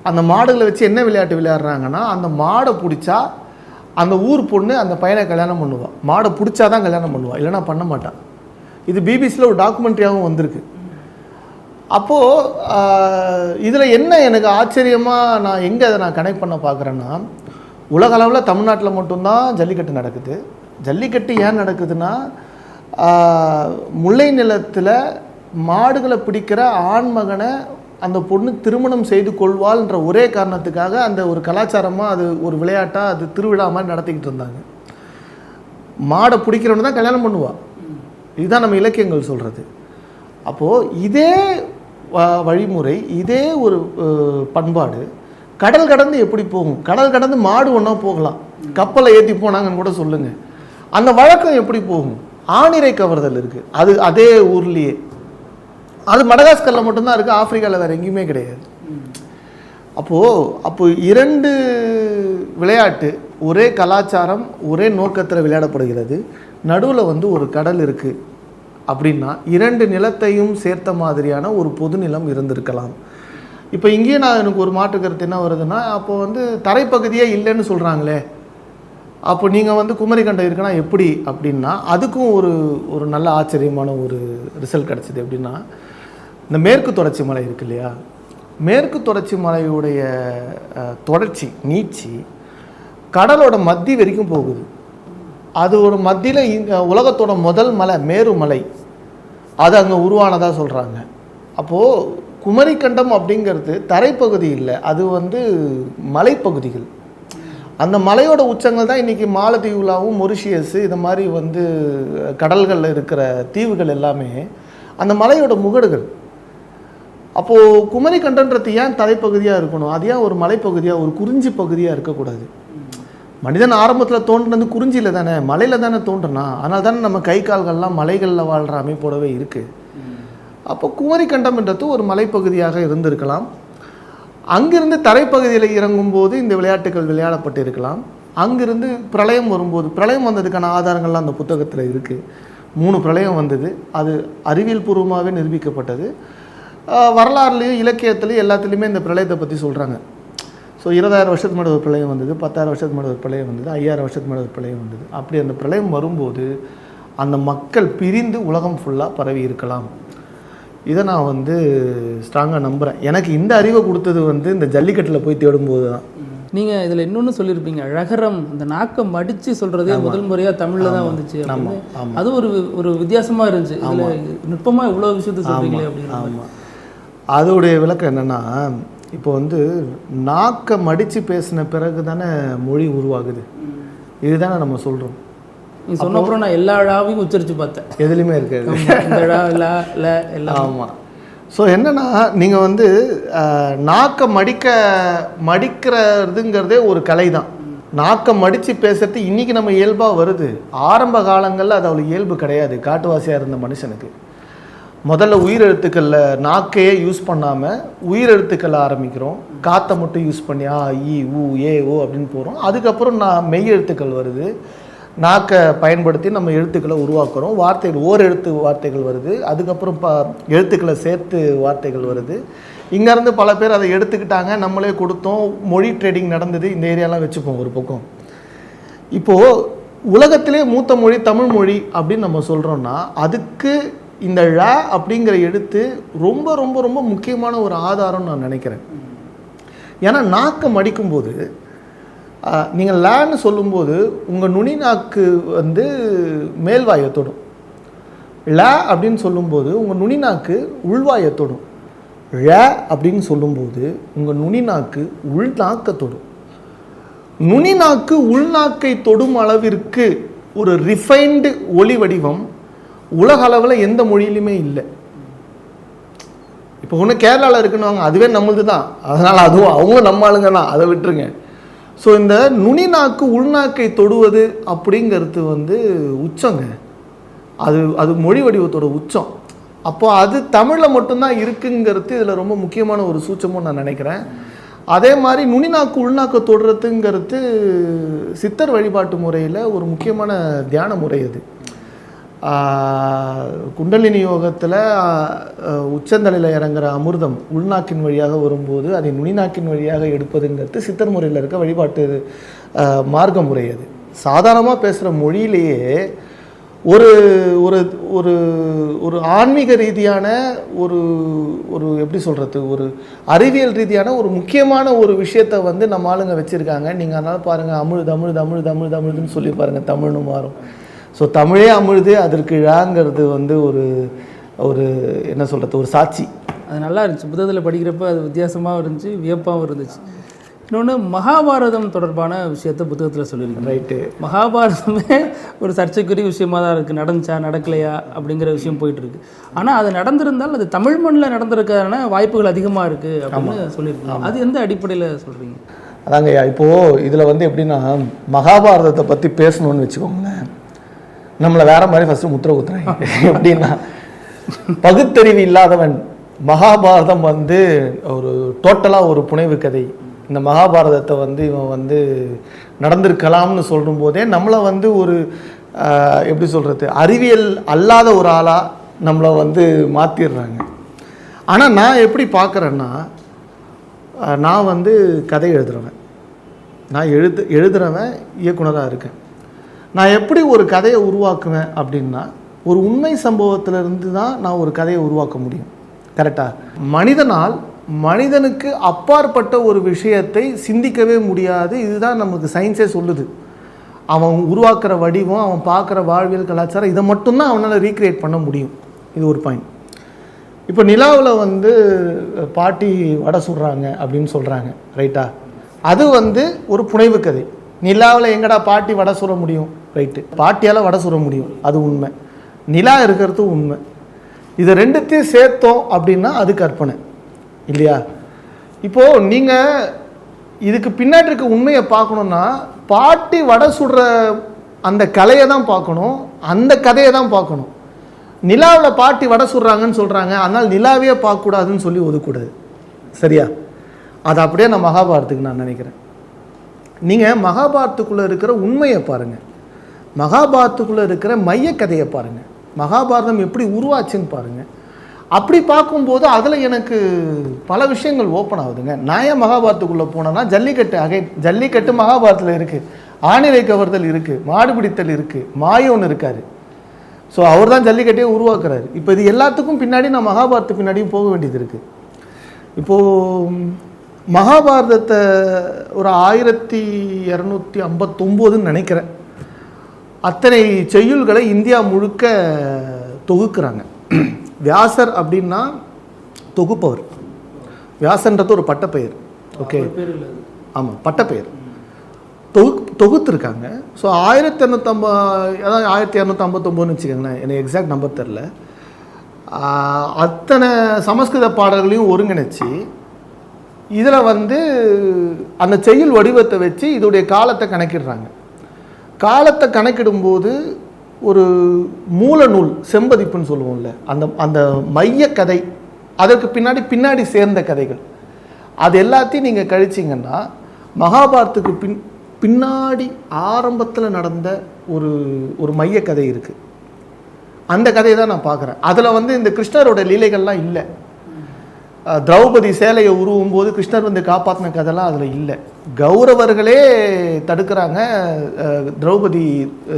அந்த மாடுகளை வச்சு என்ன விளையாட்டு விளையாடுறாங்கன்னா, அந்த மாடை பிடிச்சா அந்த ஊர் பொண்ணு அந்த பையனை கல்யாணம் பண்ணுவாள். மாடை பிடிச்சா தான் கல்யாணம் பண்ணுவாள், இல்லைனா பண்ண மாட்டான். இது பிபிசியில் ஒரு டாக்குமெண்ட்ரியாகவும் வந்திருக்கு. அப்போது இதில் என்ன எனக்கு ஆச்சரியமாக நான் எங்கே அதை நான் கனெக்ட் பண்ண பார்க்குறேன்னா, உலக அளவில் தமிழ்நாட்டில் மட்டும்தான் ஜல்லிக்கட்டு நடக்குது. ஜல்லிக்கட்டு ஏன் நடக்குதுன்னா, முல்லை நிலத்தில் மாடுகளை பிடிக்கிற ஆண்மகனை அந்த பொண்ணு திருமணம் செய்து கொள்வாள்ன்ற ஒரே காரணத்துக்காக அந்த ஒரு கலாச்சாரமாக, அது ஒரு விளையாட்டாக, அது திருவிழா மாதிரி நடத்திக்கிட்டு இருந்தாங்க. மாடை பிடிக்கிறவனு தான் கல்யாணம் பண்ணுவாள். இதுதான் நம்ம இலக்கியங்கள் சொல்கிறது. அப்போது இதே வழிமுறை, இதே ஒரு பண்பாடு கடல் கடந்து எப்படி போகும்? கடல் கடந்து மாடு ஒன்றா போகலாம், கப்பலை ஏற்றி போனாங்கன்னு கூட சொல்லுங்கள். அந்த வழக்கம் எப்படி போகும்? ஆணிரை கவர்தல் இருக்குது, அது அதே ஊர்லேயே. அது மடகாஸ்கரில் மட்டும்தான் இருக்குது, ஆப்பிரிக்காவில் வேறு எங்கேயுமே கிடையாது. அப்போது 2 விளையாட்டு, ஒரே கலாச்சாரம், ஒரே நோக்கத்தில் விளையாடப்படுகிறது. நடுவில் வந்து ஒரு கடல் இருக்குது அப்படின்னா 2 நிலத்தையும் சேர்த்த மாதிரியான ஒரு பொது நிலம் இருந்திருக்கலாம். இப்போ இங்கேயே எனக்கு ஒரு மாற்று கருத்து என்ன வருதுன்னா, அப்போ வந்து தரைப்பகுதியே இல்லைன்னு சொல்கிறாங்களே, அப்போ நீங்கள் வந்து குமரிக்கண்டம் இருக்குன்னா எப்படி அப்படின்னா, அதுக்கும் ஒரு நல்ல ஆச்சரியமான ஒரு ரிசல்ட் கிடச்சிது. எப்படின்னா, இந்த மேற்கு தொடர்ச்சி மலை இருக்கு இல்லையா, மேற்கு தொடர்ச்சி மலையுடைய தொடர்ச்சி நீட்சி கடலோட மத்தி வரைக்கும் போகுது. அது ஒரு மத்தியில் உலகத்தோட முதல் மலை மேருமலை, அது அங்கே உருவானதாக சொல்கிறாங்க. அப்போது குமரிக்கண்டம் அப்படிங்கிறது தரைப்பகுதி இல்லை, அது வந்து மலைப்பகுதிகள். அந்த மலையோட உச்சங்கள் தான் இன்றைக்கி மாலத்தீவுலாவும் மொரிஷியஸ் இது மாதிரி வந்து கடல்களில் இருக்கிற தீவுகள் எல்லாமே அந்த மலையோட முகடுகள். அப்போது குமரிக்கண்டன்றது ஏன் தரைப்பகுதியாக இருக்கணும்? அது ஏன் ஒரு மலைப்பகுதியாக, ஒரு குறிஞ்சி பகுதியாக இருக்கக்கூடாது? மனிதன் ஆரம்பத்தில் தோன்றினது குறிஞ்சியில் தானே, மலையில் தானே தோன்றுனா. அதனால தானே நம்ம கை கால்கள்லாம் மலைகளில் வாழ்கிற அமைப்போடவே இருக்குது. அப்போ குமரிக்கண்டம்ன்றது ஒரு மலைப்பகுதியாக இருந்திருக்கலாம். அங்கிருந்து தரைப்பகுதியில் இறங்கும்போது இந்த விளையாட்டுகள் விளையாடப்பட்டு இருக்கலாம். அங்கிருந்து பிரளயம் வரும்போது, பிரளயம் வந்ததுக்கான ஆதாரங்கள்லாம் அந்த புத்தகத்தில் இருக்குது. 3 பிரளயம் வந்தது. அது அறிவியல் பூர்வமாகவே நிரூபிக்கப்பட்டது. வரலாறுலேயும் இலக்கியத்துலேயும் எல்லாத்துலேயுமே இந்த பிரளயத்தை பற்றி சொல்கிறாங்க. ஸோ 20,000 வருஷத்துக்கு முன்னாடி ஒரு பிரளயம் வந்தது, 10,000 வருஷத்துக்கு முன்னாடி ஒரு பிரளயம் வந்தது, 5,000 வருஷத்துக்கு முன்னாடி ஒரு பிரளயம் வந்தது. அப்படி அந்த பிரளயம் வரும்போது அந்த மக்கள் பிரிந்து உலகம் ஃபுல்லாக பரவி இருக்கலாம். இதை நான் வந்து ஸ்ட்ராங்காக நம்புகிறேன். எனக்கு இந்த அறிவை கொடுத்தது வந்து இந்த ஜல்லிக்கட்டில் போய் தேடும்போது தான். நீங்கள் இதில் இன்னொன்று சொல்லியிருப்பீங்க, ழகரம், இந்த நாக்கம் மடித்து சொல்கிறதே முதல் முறையாக தமிழில் தான் வந்துச்சு. அது ஒரு வித்தியாசமாக இருந்துச்சு. இதில் நுட்பமாக இவ்வளோ விஷயத்த சொல்கிறீங்களே அப்படின்னு. ஆமாம், அதோடைய விளக்கம் என்னென்னா, இப்போ வந்து நாக்கை மடித்து பேசின பிறகு தானே மொழி உருவாகுது. இதுதானே நம்ம சொல்கிறோம். நீ சொன்ன அப்புறம் நான் எல்லா ழாவையும் உச்சரித்து பார்த்தேன், எதுலையுமே இருக்காது. எல்லாம். ஆமாம். ஸோ என்னென்னா, நீங்கள் வந்து நாக்கை மடிக்கிறதுங்கிறதே ஒரு கலை தான். நாக்கை மடித்து பேசுறது இன்றைக்கி நம்ம இயல்பாக வருது. ஆரம்ப காலங்களில் அது அவ்வளோ இயல்பு கிடையாது. காட்டுவாசியாக இருந்த மனுஷனுக்கு முதல்ல உயிரெழுத்துக்களில் நாக்கையே யூஸ் பண்ணாமல் உயிரெழுத்துக்களை ஆரம்பிக்கிறோம். காற்றை மட்டும் யூஸ் பண்ணி ஆ இ ஊ ஏ ஓ அப்படின்னு போகிறோம். அதுக்கப்புறம் மெய் எழுத்துக்கள் வருது. நாக்கை பயன்படுத்தி நம்ம எழுத்துக்களை உருவாக்குறோம். வார்த்தைகள் ஓரெழுத்து வார்த்தைகள் வருது. அதுக்கப்புறம் எழுத்துக்களை சேர்த்து வார்த்தைகள் வருது. இங்கேருந்து பல பேர் அதை எடுத்துக்கிட்டாங்க, நம்மளே கொடுத்தோம். மொழி ட்ரேடிங் நடந்தது. இந்த ஏரியாலாம் வச்சுப்போம் ஒரு பக்கம். இப்போது உலகத்திலே மூத்த மொழி தமிழ் மொழி அப்படின்னு நம்ம சொல்கிறோன்னா அதுக்கு இந்த ழ அப்படிங்கிற எழுத்து ரொம்ப ரொம்ப ரொம்ப முக்கியமான ஒரு ஆதாரம்னு நான் நினைக்கிறேன். ஏன்னா நாக்கை மடிக்கும்போது நீங்கள் லேன்னு சொல்லும்போது உங்கள் நுனி நாக்கு வந்து மேல்வாயை தொடும். ல அப்படின்னு சொல்லும்போது உங்கள் நுனி நாக்கு உள்வாயை தொடும். ழ அப்படின்னு சொல்லும்போது உங்கள் நுனி நாக்கு உள்நாக்கை தொடும். நுனி நாக்கு உள்நாக்கை தொடும் அளவிற்கு ஒரு ரிஃபைன்டு ஒலி வடிவம் உலக அளவில் எந்த மொழியிலுமே இல்லை. இப்போ ஒன்று கேரளாவில் இருக்குன்னு அதுவே நம்மளுது தான், அதனால் அதுவும் அவங்களும் நம்ம ஆளுங்க தான், அதை விட்டுருங்க. ஸோ இந்த நுனி நாக்கு உள்நாக்கை தொடுவது அப்படிங்கிறது வந்து உச்சங்க. அது மொழி வடிவத்தோட உச்சம். அப்போ அது தமிழில் மட்டும்தான் இருக்குங்கிறது இதில் ரொம்ப முக்கியமான ஒரு சூட்சமும் நான் நினைக்கிறேன். அதே மாதிரி நுனி நாக்கு உள்நாக்கை தொடுறதுங்கிறது சித்தர் வழிபாட்டு முறையில் ஒரு முக்கியமான தியான முறை. அது குண்டலினி யோகத்தில் உச்சந்தலையில் இறங்குற அமிர்தம் உள்நாக்கின் வழியாக வரும்போது அதை நுனிநாக்கின் வழியாக எடுப்பதுங்கிறது சித்தர் முறையில் இருக்க வழிபாட்டு மார்க்க முறை. அது சாதாரணமாக பேசுகிற மொழியிலேயே ஒரு ஒரு ஒரு ஒரு ஆன்மீக ரீதியான ஒரு ஒரு எப்படி சொல்கிறது, ஒரு அறிவியல் ரீதியான ஒரு முக்கியமான ஒரு விஷயத்தை வந்து நம்ம ஆளுங்க வச்சுருக்காங்க. நீங்கள் அதனால் பாருங்கள், அமிழ்துன்னு சொல்லி பாருங்கள், தமிழ்னு மாறும். ஸோ தமிழே அமிழ்து, அதற்கு ழாங்கிறது வந்து ஒரு ஒரு என்ன சொல்கிறது, ஒரு சாட்சி. அது நல்லா இருந்துச்சு. புத்தகத்தில் படிக்கிறப்ப அது வித்தியாசமாகவும் இருந்துச்சு, வியப்பாகவும் இருந்துச்சு. இன்னொன்று, மகாபாரதம் தொடர்பான விஷயத்த புத்தகத்தில் சொல்லியிருக்கேன். ரைட்டு. மகாபாரதமே ஒரு சர்ச்சைக்குரிய விஷயமாக தான் இருக்குது. நடந்துச்சா நடக்கலையா அப்படிங்கிற விஷயம் போயிட்டுருக்கு. ஆனால் அது நடந்திருந்தால் அது தமிழ் மண்ணில் நடந்திருக்கான வாய்ப்புகள் அதிகமாக இருக்குது அப்படின்னு சொல்லியிருக்கோம். அது எந்த அடிப்படையில் சொல்கிறீங்க? அதாங்கய்யா, இப்போது இதில் வந்து எப்படின்னா, மகாபாரதத்தை பற்றி பேசணும்னு வச்சுக்கோங்களேன், நம்மளை வேற மாதிரி ஃபஸ்ட்டு முத்திர குத்துறாங்க. எப்படின்னா, பகுத்தறிவு இல்லாதவன் மகாபாரதம் வந்து ஒரு டோட்டலாக ஒரு புனைவு கதை, இந்த மகாபாரதத்தை வந்து இவன் வந்து நடந்திருக்கலாம்னு சொல்லும் போதே நம்மளை வந்து ஒரு எப்படி சொல்கிறது, அறிவியல் அல்லாத ஒரு ஆளாக நம்மளை வந்து மாற்றிடுறாங்க. ஆனால் நான் எப்படி பார்க்குறேன்னா, நான் வந்து கதை எழுதுகிறவன், நான் எழுதுகிறவன், இயக்குனராக இருக்கேன். நான் எப்படி ஒரு கதையை உருவாக்குவேன் அப்படின்னா, ஒரு உண்மை சம்பவத்திலிருந்து தான் நான் ஒரு கதையை உருவாக்க முடியும். கரெக்டாக? மனிதனால் மனிதனுக்கு அப்பாற்பட்ட ஒரு விஷயத்தை சிந்திக்கவே முடியாது. இதுதான் நமக்கு சயின்ஸே சொல்லுது. அவன் உருவாக்குற வடிவம், அவன் பார்க்குற வாழ்வியல் கலாச்சாரம், இதை மட்டும்தான் அவனால் ரீக்ரியேட் பண்ண முடியும். இது ஒரு பாயிண்ட். இப்போ நிலாவில் வந்து பாட்டி வடை சுடுறாங்க அப்படின்னு சொல்கிறாங்க, ரைட்டா? அது வந்து ஒரு புனைவு கதை. நிலாவில் எங்கடா பாட்டி வடை சுட முடியும்? ரைட்டு, பாட்டியால் வடை சுட முடியும், அது உண்மை. நிலா இருக்கிறது உண்மை. இதை ரெண்டுத்தையும் சேர்த்தோம் அப்படின்னா அது கற்பனை இல்லையா? இப்போது நீங்கள் இதுக்கு பின்னாடி இருக்க உண்மையை பார்க்கணுன்னா, பாட்டி வடை சுடுற அந்த கலையை தான் பார்க்கணும், அந்த கதையை தான் பார்க்கணும். நிலாவில் பாட்டி வடை சுடுறாங்கன்னு சொல்கிறாங்க, அதனால் நிலாவே பார்க்கக்கூடாதுன்னு சொல்லி ஒதுக்கூடாது. சரியா? அது அப்படியே நான் மகாபாரத்துக்கு நான் நினைக்கிறேன். நீங்கள் மகாபாரத்துக்குள்ளே இருக்கிற உண்மையை பாருங்கள், மகாபாரத்துக்குள்ளே இருக்கிற மையக்கதையை பாருங்கள், மகாபாரதம் எப்படி உருவாச்சுன்னு பாருங்கள். அப்படி பார்க்கும்போது அதில் எனக்கு பல விஷயங்கள் ஓப்பன் ஆகுதுங்க. நான் ஏன் மகாபாரத்துக்குள்ளே போனேன்னா, ஜல்லிக்கட்டு மகாபாரத்தில் இருக்குது, ஆணிரை கவர்தல் இருக்குது, மாடு பிடித்தல் இருக்குது, மாயோன் இருக்கார். ஸோ அவர் தான் ஜல்லிக்கட்டையே உருவாக்குறாரு. இப்போ இது எல்லாத்துக்கும் பின்னாடி நான் மகாபாரத்துக்கு பின்னாடியும் போக வேண்டியது இருக்குது. இப்போது மகாபாரதத்தை ஒரு 1259 நினைக்கிறேன், அத்தனை செய்யுள்களை இந்தியா முழுக்க தொகுக்கிறாங்க. வியாசர் அப்படின்னா தொகுப்பவர், வியாசன்றது ஒரு பட்டப்பெயர். ஓகே, ஆமாம், பட்டப்பெயர். தொகுத்துருக்காங்க. ஸோ 1250, அதாவது 1259 வச்சுக்கோங்களேன், எனக்கு எக்ஸாக்ட் நம்பர் தெரில. அத்தனை சமஸ்கிருத பாடல்களையும் ஒருங்கிணைச்சி இதில் வந்து அந்த செய்யுள் வடிவத்தை வச்சு இதோடைய காலத்தை கணக்கிடுறாங்க. காலத்தை கணக்கிடும்போது ஒரு மூல நூல், செம்பதிப்புன்னு சொல்லுவோம்ல, அந்த மைய கதை, அதற்கு பின்னாடி சேர்ந்த கதைகள், அது எல்லாத்தையும் நீங்கள் கழிச்சிங்கன்னா மகாபாரத்துக்கு பின்னாடி ஆரம்பத்தில் நடந்த ஒரு மைய கதை இருக்குது. அந்த கதையை தான் நான் பார்க்குறேன். அதில் வந்து இந்த கிருஷ்ணரோட லீலைகள்லாம் இல்லை. திரௌபதி சேலையை உருவும் போது கிருஷ்ணர் வந்து காப்பாற்றின கதைலாம் அதில் இல்லை. கௌரவர்களே தடுக்கிறாங்க திரௌபதி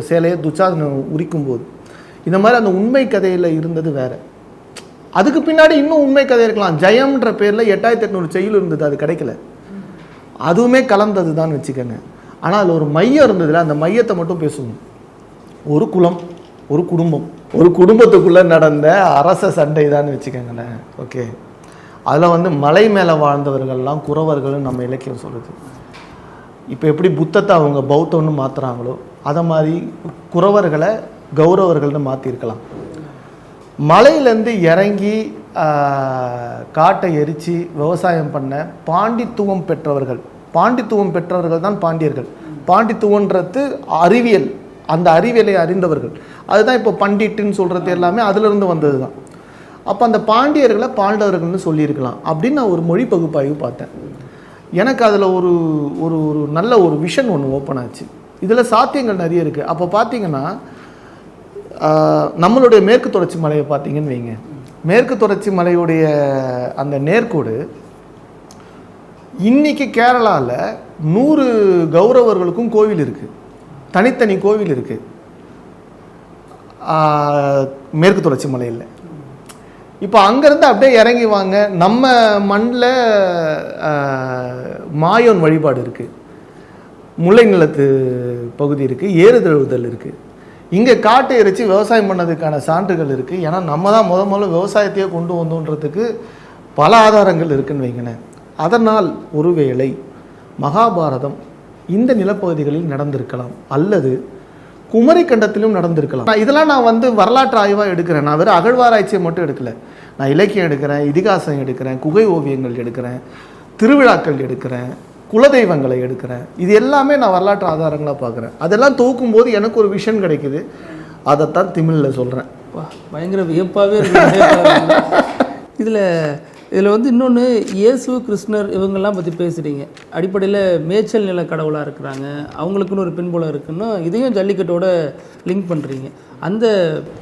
சேலையை துச்சாதனம் உரிக்கும் போது. இந்த மாதிரி அந்த உண்மை கதையில் இருந்தது வேற. அதுக்கு பின்னாடி இன்னும் உண்மை கதை இருக்கலாம். ஜெயம்ன்ற பேரில் 8800 செய்யுள் இருந்தது, அது கிடைக்கல. அதுவுமே கலந்தது தான் வச்சுக்கோங்க. ஆனால் அதில் ஒரு மையம் இருந்ததில்ல, அந்த மையத்தை மட்டும் பேசுவோம். ஒரு குலம், ஒரு குடும்பம், ஒரு குடும்பத்துக்குள்ளே நடந்த அரச சண்டை தான் வச்சுக்கோங்களேன். ஓகே, அதில் வந்து மலை மேலே வாழ்ந்தவர்கள்லாம் குறவர்கள்னு நம்ம இலக்கியம் சொல்லுது. இப்போ எப்படி புத்தத்தை அவங்க பௌத்தம்னு மாற்றுறாங்களோ அதை மாதிரி குறவர்களை கௌரவர்கள்னு மாற்றிருக்கலாம். மலையிலேருந்து இறங்கி காட்டை எரித்து விவசாயம் பண்ண பாண்டித்துவம் பெற்றவர்கள் தான் பாண்டியர்கள். பாண்டித்துவன்றது அறிவியல், அந்த அறிவியலை அறிந்தவர்கள். அதுதான் இப்போ பண்டிட்டுன்னு சொல்கிறது எல்லாமே அதிலிருந்து வந்தது தான். அப்போ அந்த பாண்டியர்களை பாண்டவர்கள்னு சொல்லியிருக்கலாம் அப்படின்னு நான் ஒரு மொழி பகுப்பாய்வு பார்த்தேன். எனக்கு அதில் ஒரு ஒரு ஒரு நல்ல ஒரு விஷன் ஒன்று ஓப்பன் ஆச்சு. இதில் சாத்தியங்கள் நிறைய இருக்குது. அப்போ பார்த்தீங்கன்னா நம்மளுடைய மேற்கு தொடர்ச்சி மலையை பார்த்தீங்கன்னு வைங்க, மேற்கு தொடர்ச்சி மலையுடைய அந்த நேர்கோடு இன்னைக்கு கேரளாவில் 100 கௌரவர்களுக்கும் கோவில் இருக்குது, தனித்தனி கோவில் இருக்குது மேற்கு தொடர்ச்சி மலையில். இப்போ அங்கேருந்து அப்படியே இறங்கி வாங்க, நம்ம மண்ணில் மாயோன் வழிபாடு இருக்குது, முல்லை நிலத்து பகுதி இருக்குது, ஏறுதழுவுதல் இருக்குது. இங்கே காட்டு இறைச்சி விவசாயம் பண்ணதுக்கான சான்றுகள் இருக்குது. ஏன்னா நம்ம தான் முதல்ல விவசாயத்தையே கொண்டு வந்தோன்றதுக்கு பல ஆதாரங்கள் இருக்குன்னு வைங்களேன். அதனால் ஒருவேளை மகாபாரதம் இந்த நிலப்பகுதிகளில் நடந்திருக்கலாம், அல்லது குமரி கண்டத்திலும் நடந்திருக்கலாம். இதெல்லாம் நான் வந்து வரலாற்று ஆய்வாக எடுக்கிறேன். நான் வெறும் அகழ்வாராய்ச்சியை மட்டும் எடுக்கலை. நான் இலக்கியம் எடுக்கிறேன், இதிகாசம் எடுக்கிறேன், குகை ஓவியங்கள் எடுக்கிறேன், திருவிழாக்கள் எடுக்கிறேன், குலதெய்வங்களை எடுக்கிறேன். இது எல்லாமே நான் வரலாற்று ஆதாரங்களாக பார்க்குறேன். அதெல்லாம் தூக்கும்போது எனக்கு ஒரு விஷன் கிடைக்குது. அதைத்தான் தமிழில் சொல்கிறேன். பயங்கர வியப்பாகவே இருக்கு. இதில் வந்து இன்னொன்று, இயேசு கிருஷ்ணர் இவங்கெல்லாம் பற்றி பேசுகிறீங்க. அடிப்படையில் மேய்ச்சல் நில கடவுளாக இருக்கிறாங்க, அவங்களுக்குன்னு ஒரு பின்புலம் இருக்குன்னா இதையும் ஜல்லிக்கட்டோட லிங்க் பண்ணுறீங்க. அந்த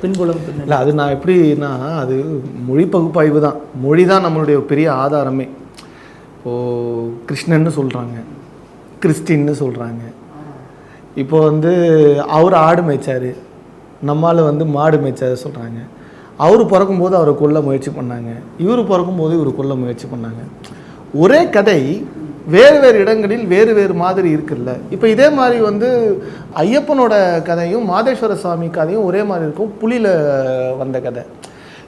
பின்புலம் இல்லை, அது நான் எப்படின்னா, அது மொழி பகுப்பாய்வு தான். மொழி தான் நம்மளுடைய பெரிய ஆதாரமே. இப்போது கிருஷ்ணன்னு சொல்கிறாங்க, கிறிஸ்டின்னு சொல்கிறாங்க. இப்போ வந்து அவர் ஆடு மேய்ச்சார், நம்மால் வந்து மாடு மேய்ச்சார் சொல்கிறாங்க. அவர் பிறக்கும்போது அவரை கொல்ல முயற்சி பண்ணாங்க, இவர் பிறக்கும்போது இவர் கொல்ல முயற்சி பண்ணாங்க. ஒரே கதை வேறு வேறு இடங்களில் வேறு வேறு மாதிரி இருக்குல்ல. இப்போ இதே மாதிரி வந்து ஐயப்பனோட கதையும் மாதேஸ்வர சுவாமி கதையும் ஒரே மாதிரி இருக்கும், புலியில் வந்த கதை.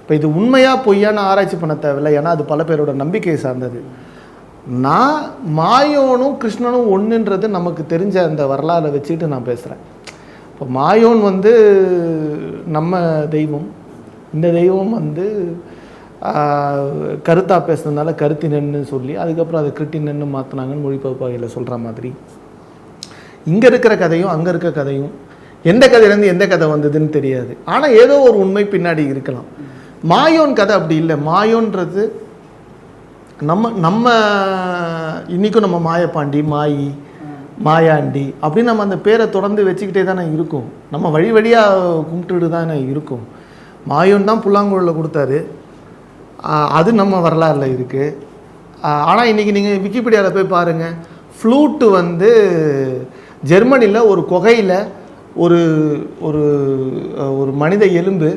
இப்போ இது உண்மையாக பொய்யான ஆராய்ச்சி பண்ண தேவையில்லை, ஏன்னா அது பல பேரோட நம்பிக்கையை சார்ந்தது. நான் மாயோனும் கிருஷ்ணனும் ஒன்றுன்றது நமக்கு தெரிஞ்ச அந்த வரலாறை வச்சுட்டு நான் பேசுகிறேன். இப்போ மாயோன் வந்து நம்ம தெய்வம், இந்த தெய்வம் வந்து கருத்தாக பேசுனதுனால கருத்தினன்னு சொல்லி அதுக்கப்புறம் அதை கிருட்டினன்னு மாற்றினாங்கன்னு மொழி பகுப்பாய்வில் சொல்கிற மாதிரி இங்கே இருக்கிற கதையும் அங்கே இருக்கிற கதையும் எந்த கதையிலேருந்து எந்த கதை வந்ததுன்னு தெரியாது. ஆனால் ஏதோ ஒரு உண்மை பின்னாடி இருக்கலாம். மாயோன் கதை அப்படி இல்லை. மாயோன்றது நம்ம இன்றைக்கும் நம்ம மாயப்பாண்டி, மாயி, மாயாண்டி அப்படின்னு நம்ம அந்த பேரை தொடர்ந்து வச்சுக்கிட்டே தானே இருக்கும். நம்ம வழி வழியாக கும்பிட்டுட்டு தானே இருக்கும். மாயோன் தான் புல்லாங்குழலில் கொடுத்தாரு, அது நம்ம வரலாறில் இருக்குது. ஆனால் இன்றைக்கி நீங்கள் விக்கிபீடியாவில் போய் பாருங்கள், ஃப்ளூட்டு வந்து ஜெர்மனியில் ஒரு குகையில் ஒரு ஒரு ஒரு மனித எலும்பு,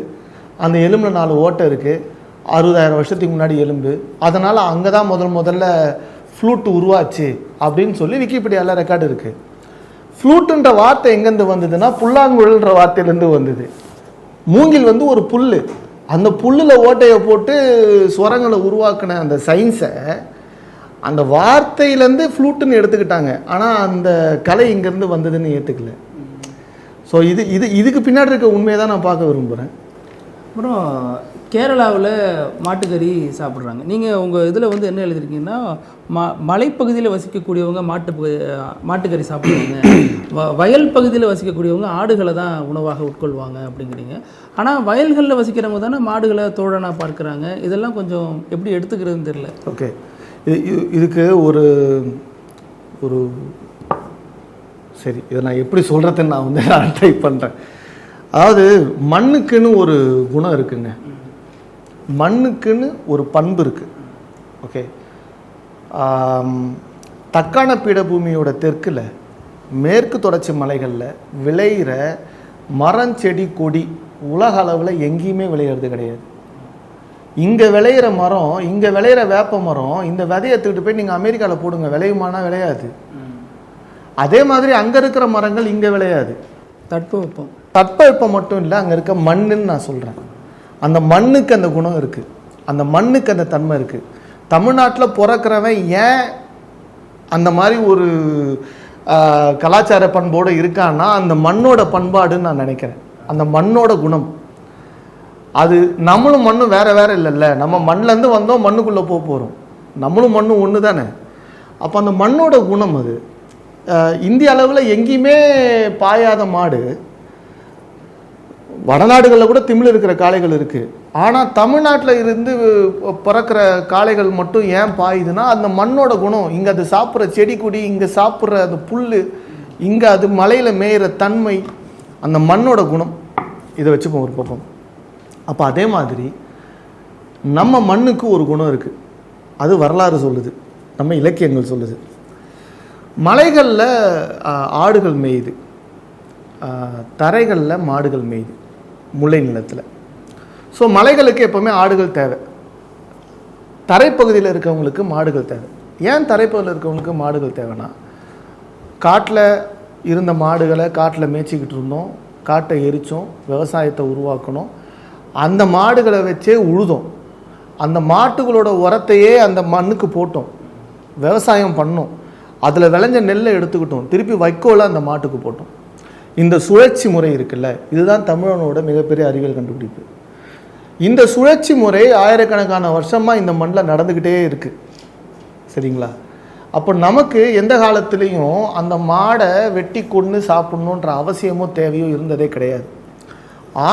அந்த எலும்பில் 4 ஓட்டை இருக்குது, 60,000 வருஷத்துக்கு முன்னாடி எலும்பு, அதனால் அங்கே தான் முதல்ல ஃப்ளூட் உருவாச்சு அப்படின்னு சொல்லி விக்கிபீடியாவில் ரெக்கார்டு இருக்குது. ஃப்ளூட்டுன்ற வார்த்தை எங்கேருந்து வந்ததுன்னா புல்லாங்குழல்ன்ற வார்த்தையிலேருந்து வந்தது. மூங்கில் வந்து ஒரு புல், அந்த புல்லில் ஓட்டையை போட்டு ஸ்வரங்களை உருவாக்கின அந்த சயின்ஸை அந்த வார்த்தையிலேருந்து ஃப்ளூட்டுன்னு எடுத்துக்கிட்டாங்க. ஆனால் அந்த கலை இங்கேருந்து வந்ததுன்னு ஏற்றுக்கல. ஸோ இதுக்கு பின்னாடி இருக்க உண்மையை தான் நான் பார்க்க விரும்புகிறேன். அப்புறம் கேரளாவில் மாட்டுக்கறி சாப்பிட்றாங்க. நீங்கள் உங்கள் இதில் வந்து என்ன எழுதிருக்கீங்கன்னா, மலைப்பகுதியில் வசிக்கக்கூடியவங்க மாட்டுக்கறி சாப்பிடுவாங்க, வயல் பகுதியில் வசிக்கக்கூடியவங்க ஆடுகளை தான் உணவாக உட்கொள்வாங்க அப்படிங்கிறீங்க. ஆனால் வயல்களில் வசிக்கிறவங்க தானே மாடுகளை தோழனாக பார்க்குறாங்க. இதெல்லாம் கொஞ்சம் எப்படி எடுத்துக்கிறதுன்னு தெரியல. ஓகே, இதுக்கு ஒரு ஒரு சரி, இதை நான் எப்படி சொல்கிறதுன்னு நான் வந்து ட்ரை பண்ணுறேன். அதாவது மண்ணுக்குன்னு ஒரு குணம் இருக்குங்க, மண்ணுக்குன்னு ஒரு பண்பு இருக்குது. ஓகே, தக்கான பீடபூமியோட தெற்கில் மேற்கு தொடர்ச்சி மலைகளில் விளையிற மரம், செடி, கொடி உலக அளவில் எங்கேயுமே விளையிறது கிடையாது. இங்கே விளையிற மரம், இங்கே விளையிற வேப்ப மரம், இந்த விதையை எடுத்துக்கிட்டு போய் நீங்கள் அமெரிக்காவில் போடுங்க, விளையுமானா விளையாது. அதே மாதிரி அங்கே இருக்கிற மரங்கள் இங்கே விளையாது. தட்பவெப்பம் மட்டும் இல்லை, அங்கே இருக்க மண்ணுன்னு நான் சொல்கிறேன். அந்த மண்ணுக்கு அந்த குணம் இருக்குது, அந்த மண்ணுக்கு அந்த தன்மை இருக்குது. தமிழ்நாட்டில் பிறக்கிறவன் ஏன் அந்த மாதிரி ஒரு கலாச்சார பண்போடு இருக்கான்னா அந்த மண்ணோட பண்பாடுன்னு நான் நினைக்கிறேன். அந்த மண்ணோட குணம் அது. நம்மளும் மண்ணும் வேறு வேறு இல்லைல்ல, நம்ம மண்ணிலேருந்து வந்தோம், மண்ணுக்குள்ளே போகிறோம், நம்மளும் மண்ணும் ஒன்று தானே. அப்போ அந்த மண்ணோட குணம் அது. இந்திய அளவில் எங்கேயுமே பாயாத மாடு, வடநாடுகளில் கூட திமிழ் இருக்கிற காளைகள் இருக்குது. ஆனால் தமிழ்நாட்டில் இருந்து பிறக்கிற காளைகள் மட்டும் ஏன் பாயுதுன்னா அந்த மண்ணோட குணம். இங்கே அது சாப்பிட்ற செடி கொடி, இங்கே சாப்பிட்ற அந்த புல், இங்கே அது மலையில் மேயிற தன்மை, அந்த மண்ணோட குணம். இதை வச்சுப்போம் ஒரு பக்கம். அப்போ அதே மாதிரி நம்ம மண்ணுக்கு ஒரு குணம் இருக்குது, அது வரலாறு சொல்லுது, நம்ம இலக்கியங்கள் சொல்லுது. மலைகளில் ஆடுகள் மேயுது, தரைகளில் மாடுகள் மேயுது, முல்லை நிலத்தில். ஸோ மலைகளுக்கு எப்போவுமே ஆடுகள் தேவை, தரைப்பகுதியில் இருக்கவங்களுக்கு மாடுகள் தேவை. ஏன் தரைப்பகுதியில் இருக்கவங்களுக்கு மாடுகள் தேவைன்னா, காட்டில் இருந்த மாடுகளை காட்டில் மேய்ச்சிக்கிட்டு இருந்தோம், காட்டை எரித்தோம், விவசாயத்தை உருவாக்கணும், அந்த மாடுகளை வச்சே உழுதோம், அந்த மாட்டுகளோட உரத்தையே அந்த மண்ணுக்கு போட்டோம், விவசாயம் பண்ணோம், அதில் விளைஞ்ச நெல்லை எடுத்துக்கிட்டோம், திருப்பி வைக்கோலை அந்த மாட்டுக்கு போட்டோம். இந்த சுழற்சி முறை இருக்குல்ல, இதுதான் தமிழனோட மிகப்பெரிய அறிவியல் கண்டுபிடிப்பு. இந்த சுழற்சி முறை ஆயிரக்கணக்கான வருஷமாக இந்த மண்ணில் நடந்துக்கிட்டே இருக்குது, சரிங்களா? அப்போ நமக்கு எந்த காலத்துலேயும் அந்த மாடை வெட்டி கொண்டு சாப்பிட்ணுன்ற அவசியமோ தேவையோ இருந்ததே கிடையாது.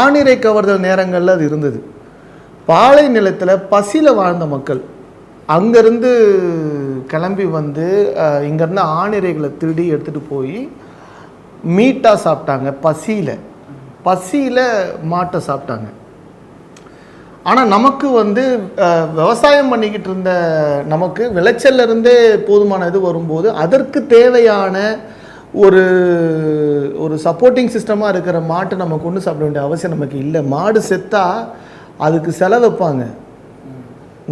ஆணிரை கவர்தல் நேரங்களில் அது இருந்தது. பாலை நிலத்தில் பசியில் வாழ்ந்த மக்கள் அங்கேருந்து கிளம்பி வந்து இங்கேருந்து ஆணிரைகளை திருடி எடுத்துகிட்டு போய் மீட்டாக சாப்பிட்டாங்க, பசியில் மாட்டை சாப்பிட்டாங்க. ஆனால் நமக்கு வந்து விவசாயம் பண்ணிக்கிட்டு இருந்த நமக்கு விளைச்சல்லிருந்தே போதுமான இது வரும்போது அதற்கு தேவையான ஒரு ஒரு சப்போர்ட்டிங் சிஸ்டமாக இருக்கிற மாட்டை நம்ம கொண்டு சாப்பிட வேண்டிய அவசியம் நமக்கு இல்லை. மாடு செத்தா அதுக்கு செலவு வைப்பாங்க,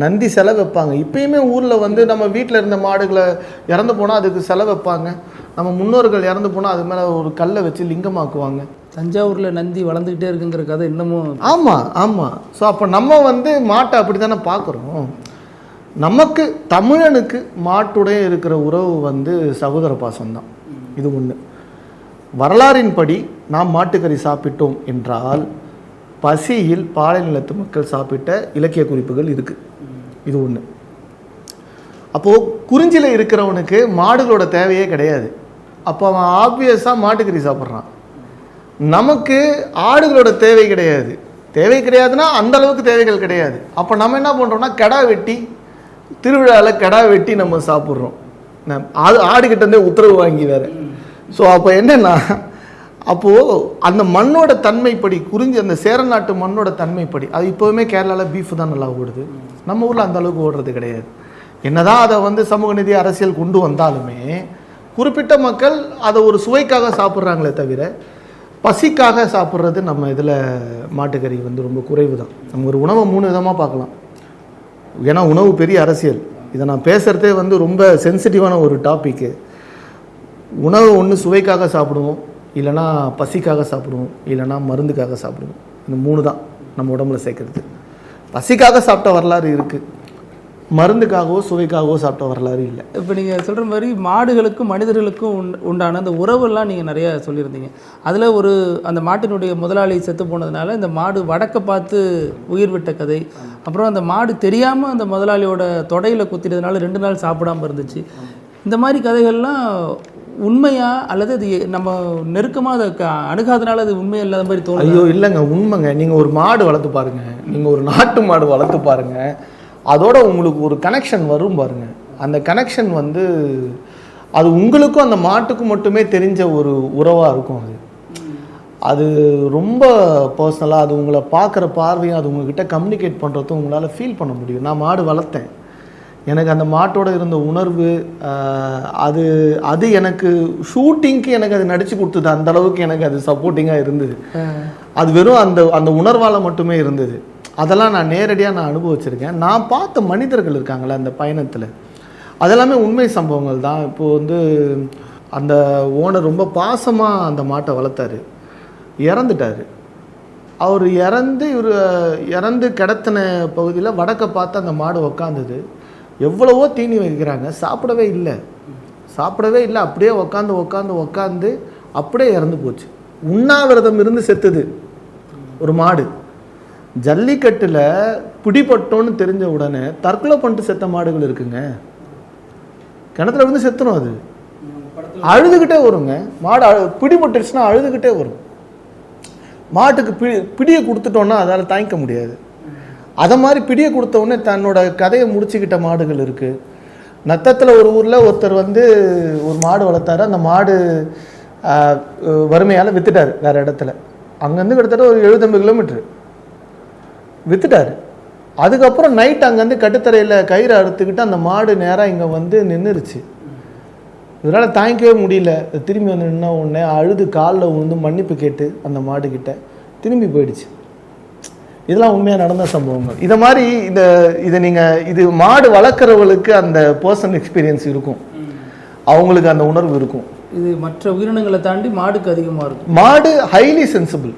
நந்தி செலவு வைப்பாங்க. இப்பயுமே ஊரில் வந்து நம்ம வீட்டில் இருந்த மாடுகளை இறந்து போனால் அதுக்கு செலவு வைப்பாங்க. நம்ம முன்னோர்கள் இறந்து போனால் அது மேலே ஒரு கல்லை வச்சு லிங்கமாக்குவாங்க. தஞ்சாவூரில் நந்தி வளர்ந்துக்கிட்டே இருக்குங்கிற கதை இன்னமும். ஆமாம். ஸோ அப்போ நம்ம வந்து மாட்டை அப்படி தானே பார்க்குறோம். நமக்கு தமிழனுக்கு மாட்டுடைய இருக்கிற உறவு வந்து சகோதர பாசம்தான். இது ஒன்று. வரலாறின்படி நாம் மாட்டுக்கறி சாப்பிட்டோம் என்றால் பசியில் பாலை நிலத்து மக்கள் சாப்பிட்ட இலக்கிய குறிப்புகள் இருக்குது. இது ஒன்று. அப்போது குறிஞ்சியில் இருக்கிறவனுக்கு மாடுகளோட தேவையே கிடையாது. அப்போ அவன் ஆப்வியஸாக மாட்டுக்கறி சாப்பிட்றான். நமக்கு ஆடுகளோட தேவை கிடையாதுன்னா அந்த அளவுக்கு தேவைகள் கிடையாது. அப்போ நம்ம என்ன பண்ணுறோம்னா கெடா வெட்டி திருவிழாவில் கிடா வெட்டி நம்ம சாப்பிட்றோம். ஆடுகிட்டே உத்தரவு வாங்கி வேற. ஸோ அப்போ என்னன்னா, அப்போது அந்த மண்ணோட தன்மைப்படி குறிஞ்சி அந்த சேர நாட்டு மண்ணோட தன்மைப்படி அது இப்போவுமே கேரளாவில் பீஃப் தான் நல்லா ஓடுது. நம்ம ஊரில் அந்த அளவுக்கு ஓடுறது கிடையாது. என்னதான் அதை வந்து சமூக நீதி அரசியல் கொண்டு வந்தாலுமே குறிப்பிட்ட மக்கள் அதை ஒரு சுவைக்காக சாப்பிட்றாங்களே தவிர பசிக்காக சாப்பிட்றது நம்ம இதில் மாட்டுக்கறி வந்து ரொம்ப குறைவு தான். நம்ம ஒரு உணவை 3 விதமாக பார்க்கலாம். ஏன்னா உணவு பெரிய அரசியல். இதை நான் பேசுகிறதே வந்து ரொம்ப சென்சிட்டிவான ஒரு டாப்பிக்கு. உணவு ஒன்று சுவைக்காக சாப்பிடுவோம், இல்லைனா பசிக்காக சாப்பிடுவோம், இல்லைனா மருந்துக்காக சாப்பிடுவோம். இந்த 3 தான் நம்ம உடம்புல சேர்க்கறது. பசிக்காக சாப்பிட்ட வரலாறு இருக்குது, மருந்துக்காகவோ சுவைக்காகவோ சாப்பிட்ட வரலாறு இல்லை. இப்போ நீங்கள் சொல்கிற மாதிரி மாடுகளுக்கும் மனிதர்களுக்கும் உண்டான அந்த உறவெல்லாம் நீங்கள் நிறைய சொல்லியிருந்தீங்க. அதில் அந்த மாட்டினுடைய முதலாளி செத்து போனதுனால இந்த மாடு வடக்க பார்த்து உயிர் விட்ட கதை, அப்புறம் அந்த மாடு தெரியாமல் அந்த முதலாளியோட தொடையில் குத்திட்டதுனால 2 நாள் சாப்பிடாமல் இருந்துச்சு. இந்த மாதிரி கதைகள்லாம் உண்மையா அல்லது அது நம்ம நெருக்கமாக அதை அணுகாதனால அது உண்மை இல்லாத மாதிரி தோணும்? ஐயோ இல்லைங்க, உண்மைங்க. நீங்கள் ஒரு மாடு வளர்த்து பாருங்கள், நீங்கள் ஒரு நாட்டு மாடு வளர்த்து பாருங்கள், அதோட உங்களுக்கு ஒரு கனெக்ஷன் வரும் பாருங்கள். அந்த கனெக்ஷன் வந்து அது உங்களுக்கும் அந்த மாட்டுக்கும் மட்டுமே தெரிஞ்ச ஒரு உறவாக இருக்கும். அது ரொம்ப பர்சனலாக அது உங்களை பார்க்குற பார்வையும் அது உங்கள்கிட்ட கம்யூனிகேட் பண்ணுறதும் உங்களால் ஃபீல் பண்ண முடியும். நான் மாடு வளர்த்தேன், எனக்கு அந்த மாட்டோட இருந்த உணர்வு அது அது எனக்கு ஷூட்டிங்க்கு எனக்கு அது நடித்து கொடுத்தது. அந்த அளவுக்கு எனக்கு அது சப்போர்ட்டிங்காக இருந்தது. அது வெறும் அந்த உணர்வால் மட்டுமே இருந்தது. அதெல்லாம் நான் நேரடியாக அனுபவிச்சிருக்கேன். நான் பார்த்த மனிதர்கள் இருக்காங்களே அந்த பயணத்தில், அதெல்லாமே உண்மை சம்பவங்கள் தான். இப்போது வந்து அந்த ஓனர் ரொம்ப பாசமாக அந்த மாட்டை வளர்த்தாரு, இறந்துட்டார். அவர் இறந்து கிடத்தின பகுதியில் வடக்க பார்த்து அந்த மாடு உக்காந்துது. எவ்வளவோ தீனி வைக்கிறாங்க, சாப்பிடவே இல்லை. அப்படியே உக்காந்து அப்படியே இறந்து போச்சு. உண்ணாவிரதம் இருந்து செத்துது ஒரு மாடு. ஜல்லிக்கட்டில் பிடிபட்டோன்னு தெரிஞ்ச உடனே தற்கொலை பண்ணிட்டு செத்த மாடுகள் இருக்குங்க. கிணத்துல இருந்து செத்துரும். அது அழுதுகிட்டே வருங்க. மாடு பிடிபட்டுருச்சுன்னா அழுதுகிட்டே வரும். மாட்டுக்கு பிடியை கொடுத்துட்டோன்னா அதால் தாங்கிக்க முடியாது. அதை மாதிரி பிடியை கொடுத்த உடனே தன்னோட கதையை முடிச்சுக்கிட்ட மாடுகள் இருக்குது. நத்தத்தில் ஒரு ஊரில் ஒருத்தர் வந்து ஒரு மாடு வளர்த்தாரு. அந்த மாடு வறுமையால் விற்றுட்டார் வேறு இடத்துல. அங்கேருந்து கிட்டத்தட்ட ஒரு 70-80 கிலோமீட்ரு விற்றுட்டார். அதுக்கப்புறம் நைட் அங்கேருந்து கட்டுத்தரையில் கயிறு அறுத்துக்கிட்டு அந்த மாடு நேராக இங்கே வந்து நின்றுருச்சு. இதனால் தாங்கிக்கவே முடியல. திரும்பி வந்து நின்ன உடனே அழுது காலில் விழுந்து மன்னிப்பு கேட்டு அந்த மாடுக்கிட்ட திரும்பி போயிடுச்சு. இதெல்லாம் உண்மையாக நடந்த சம்பவங்கள். இதை மாதிரி இது மாடு வளர்க்குறவங்களுக்கு அந்த பர்சனல் எக்ஸ்பீரியன்ஸ் இருக்கும், அவங்களுக்கு அந்த உணர்வு இருக்கும். இது மற்ற உயிரினங்களை தாண்டி மாடுக்கு அதிகமாக இருக்கும். மாடு ஹைலி சென்சிபிள்,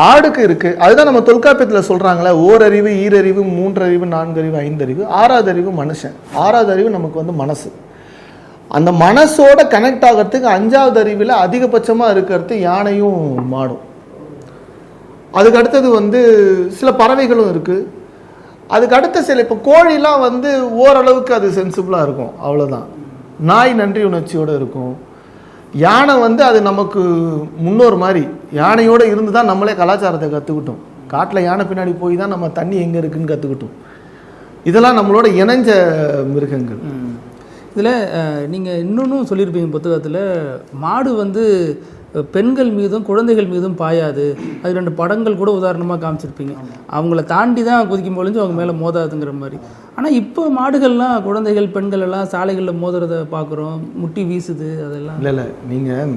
ஆடுக்கு இருக்குது. அதுதான் நம்ம தொல்காப்பியத்தில் சொல்கிறாங்களே, ஓரறிவு, ஈரறிவு, 3 அறிவு, 4 அறிவு, 5 அறிவு, 6வது அறிவு மனுஷன். 6வது அறிவு நமக்கு வந்து மனசு. அந்த மனசோட கனெக்ட் ஆகிறதுக்கு 5வது அறிவில் அதிகபட்சமாக இருக்கிறது யானையும் மாடும். அதுக்கு அடுத்தது வந்து சில பறவைகளும் இருக்குது. அதுக்கு அடுத்த சில இப்போ கோழிலாம் வந்து ஓரளவுக்கு அது சென்சிபிளாக இருக்கும், அவ்வளோதான். நாய் நன்றி உணர்ச்சியோடு இருக்கும். யானை வந்து அது நமக்கு முன்னோர் மாதிரி. யானையோடு இருந்து தான் நம்மளே கலாச்சாரத்தை கற்றுக்கிட்டோம். காட்டில் யானை பின்னாடி போய் தான் நம்ம தண்ணி எங்கே இருக்குதுன்னு கற்றுக்கிட்டோம். இதெல்லாம் நம்மளோட இணைஞ்ச மிருகங்கள். இதில் நீங்கள் இன்னொன்றும் சொல்லியிருப்பீங்க புத்தகத்தில், மாடு வந்து பெண்கள் மீதும் குழந்தைகள் மீதும் பாயாது. அது 2 படங்கள் கூட உதாரணமாக காமிச்சிருப்பீங்க. அவங்கள தாண்டி தான் குதிக்கும் பொழுது அவங்க மேலே மோதாதுங்கிற மாதிரி. ஆனால் இப்போ மாடுகள்லாம் குழந்தைகள் பெண்கள் எல்லாம் சாலைகளில் மோதுறதை பார்க்குறோம், முட்டி வீசுது. அதெல்லாம் இல்லை நீங்கள்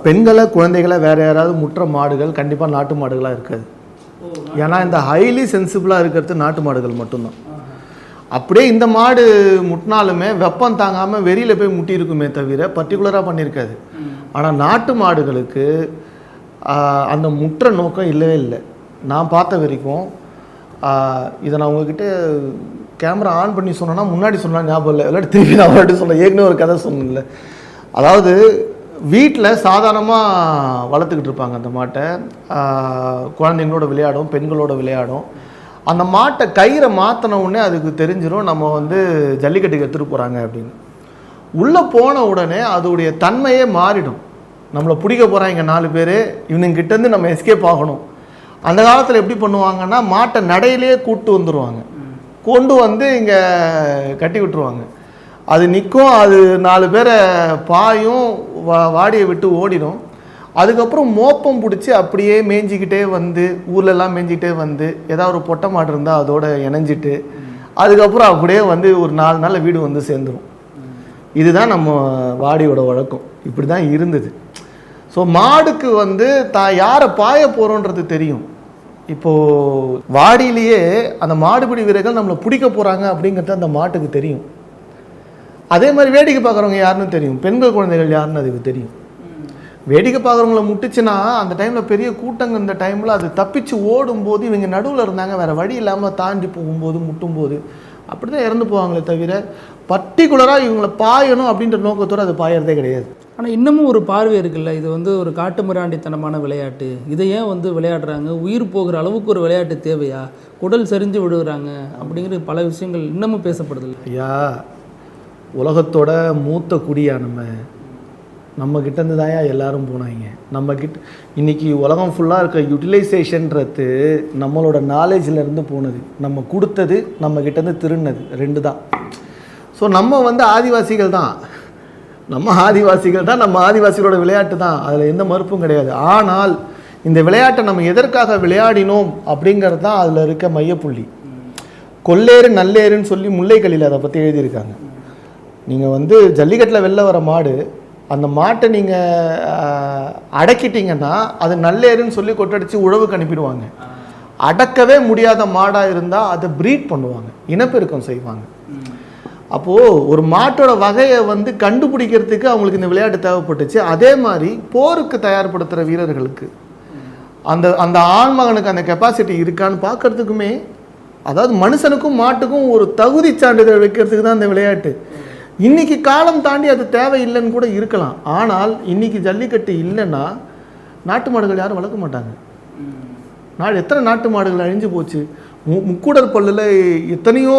பெண்களை குழந்தைகளை வேறு யாராவது முற்ற மாடுகள் கண்டிப்பாக நாட்டு மாடுகளாக இருக்காது. ஏன்னா இந்த ஹைலி சென்சிபிளாக இருக்கிறது நாட்டு மாடுகள் மட்டும்தான். அப்படியே இந்த மாடு முட்டினாலுமே வெப்பம் தாங்காமல் வெறியில் போய் முட்டி இருக்குமே தவிர பர்டிகுலராக பண்ணியிருக்காது. ஆனால் நாட்டு மாடுகளுக்கு அந்த முற்ற நோக்கம் இல்லவே இல்லை. நான் பார்த்த வரைக்கும் இதை நான் உங்ககிட்ட கேமரா ஆன் பண்ணி சொன்னேன்னா முன்னாடி சொன்னால் ஞாபகம் இல்லை, இல்லாட்டி திருப்பி நான் அவர்கிட்ட சொன்னேன். ஏற்கனவே ஒரு கதை சொன்னேன்ல, அதாவது வீட்டில் சாதாரணமாக வளர்த்துக்கிட்டு இருப்பாங்க அந்த மாட்டை. குழந்தைங்களோட விளையாடும், பெண்களோட விளையாடும். அந்த மாட்டை கயிறை மாற்றின உடனே அதுக்கு தெரிஞ்சிடும் நம்ம வந்து ஜல்லிக்கட்டுக்கு எடுத்துகிட்டு போகிறாங்க அப்படின்னு. உள்ளே போன உடனே அதோடைய தன்மையே மாறிடும். நம்மளை பிடிக்க போகிறாங்க 4 பேர், இவனுங்கிட்டேருந்து நம்ம எஸ்கேப் ஆகணும் அந்த காலத்தில் எப்படி பண்ணுவாங்கன்னா மாட்டை நடையிலே கூட்டு வந்துடுவாங்க, கொண்டு வந்து இங்கே கட்டி விட்டுருவாங்க. அது நிற்கும், அது 4 பேரை பாயும், வாடியை விட்டு ஓடிடும். அதுக்கப்புறம் மோப்பம் பிடிச்சி அப்படியே மேய்ஞ்சிக்கிட்டே வந்து ஊர்லெல்லாம் மேய்ஞ்சிக்கிட்டே வந்து ஏதாவது ஒரு பொட்டை மாடு இருந்தால் அதோட இணைஞ்சிட்டு அதுக்கப்புறம் அப்படியே வந்து ஒரு 4 நாளில் வீடு வந்து சேர்ந்துடும். இதுதான் நம்ம வாடியோட வழக்கம். இப்படி தான் இருந்தது. ஸோ மாடுக்கு வந்து யாரை பாய போகிறோன்றது தெரியும். இப்போது வாடியிலேயே அந்த மாடுபிடி வீரர்கள் நம்மளை பிடிக்க போகிறாங்க அப்படிங்கிறது அந்த மாட்டுக்கு தெரியும். அதே மாதிரி வேடிக்கை பார்க்குறவங்க யாருன்னு தெரியும், பெண்கள் குழந்தைகள் யாருன்னு அதுக்கு தெரியும். வேடிக்கை பார்க்குறவங்கள முட்டுச்சுன்னா அந்த டைமில் பெரிய கூட்டங்க, இந்த டைமில் அது தப்பிச்சு ஓடும்போது இவங்க நடுவில் இருந்தாங்க, வேறு வழி இல்லாமல் தாண்டி போகும்போது முட்டும்போது அப்படி தான் இறந்து போவாங்களே தவிர பர்டிகுலராக இவங்களை பாயணும் அப்படின்ற நோக்கத்தோடு அது பாயறதே கிடையாது. ஆனால் இன்னமும் ஒரு பார்வை இருக்குல்ல, இது வந்து ஒரு காட்டு மிராண்டித்தனமான விளையாட்டு, இதை ஏன் வந்து விளையாடுறாங்க, உயிர் போகிற அளவுக்கு ஒரு விளையாட்டு தேவையா, குடல் சரிஞ்சு விடுகிறாங்க அப்படிங்கிற பல விஷயங்கள் இன்னமும் பேசப்படுதில்லை. ஐயா, உலகத்தோட மூத்த குடியா நம்ம கிட்டேருந்து தான் எல்லாரும் போனாங்க. நம்மக்கிட்ட இன்றைக்கி உலகம் ஃபுல்லாக இருக்க யூட்டிலைசேஷன்றது நம்மளோட நாலேஜிலேருந்து போனது, நம்ம கொடுத்தது, நம்ம கிட்டேருந்து திருடினது 2 தான். ஸோ நம்ம வந்து ஆதிவாசிகள் தான், நம்ம ஆதிவாசிகளோட விளையாட்டு தான், அதில் எந்த மறுப்பும் கிடையாது. ஆனால் இந்த விளையாட்டை நம்ம எதற்காக விளையாடினோம் அப்படிங்கிறது தான் அதில் இருக்க மையப்புள்ளி. கொல்லேறு நல்லேறுன்னு சொல்லி முல்லைக்கல்லியில் அதை பற்றி எழுதியிருக்காங்க. நீங்கள் வந்து ஜல்லிக்கட்டில் வெளில வர மாடு, அந்த மாட்டை நீங்கள் அடக்கிட்டீங்கன்னா அது நல்லேறுன்னு சொல்லி கொட்டடிச்சு உழவுக்கு அனுப்பிடுவாங்க. அடக்கவே முடியாத மாடாக இருந்தால் அதை ப்ரீட் பண்ணுவாங்க, இனப்பெருக்கம் செய்வாங்க. அப்போது ஒரு மாட்டோட வகையை வந்து கண்டுபிடிக்கிறதுக்கு அவங்களுக்கு இந்த விளையாட்டு தேவைப்பட்டுச்சு. அதே மாதிரி போருக்கு தயார்படுத்துகிற வீரர்களுக்கு அந்த ஆண்மகனுக்கு அந்த கெப்பாசிட்டி இருக்கான்னு பார்க்கறதுக்குமே, அதாவது மனுஷனுக்கும் மாட்டுக்கும் ஒரு தகுதி சான்றிதழ் வைக்கிறதுக்கு தான் இந்த விளையாட்டு. இன்றைக்கி காலம் தாண்டி அது தேவையில்லைன்னு கூட இருக்கலாம். ஆனால் இன்றைக்கி ஜல்லிக்கட்டு இல்லைன்னா நாட்டு மாடுகள் யாரும் வளர்க்க மாட்டாங்க. எத்தனை நாட்டு மாடுகள் அழிஞ்சு போச்சு. முக்கூடர் பல்லில் எத்தனையோ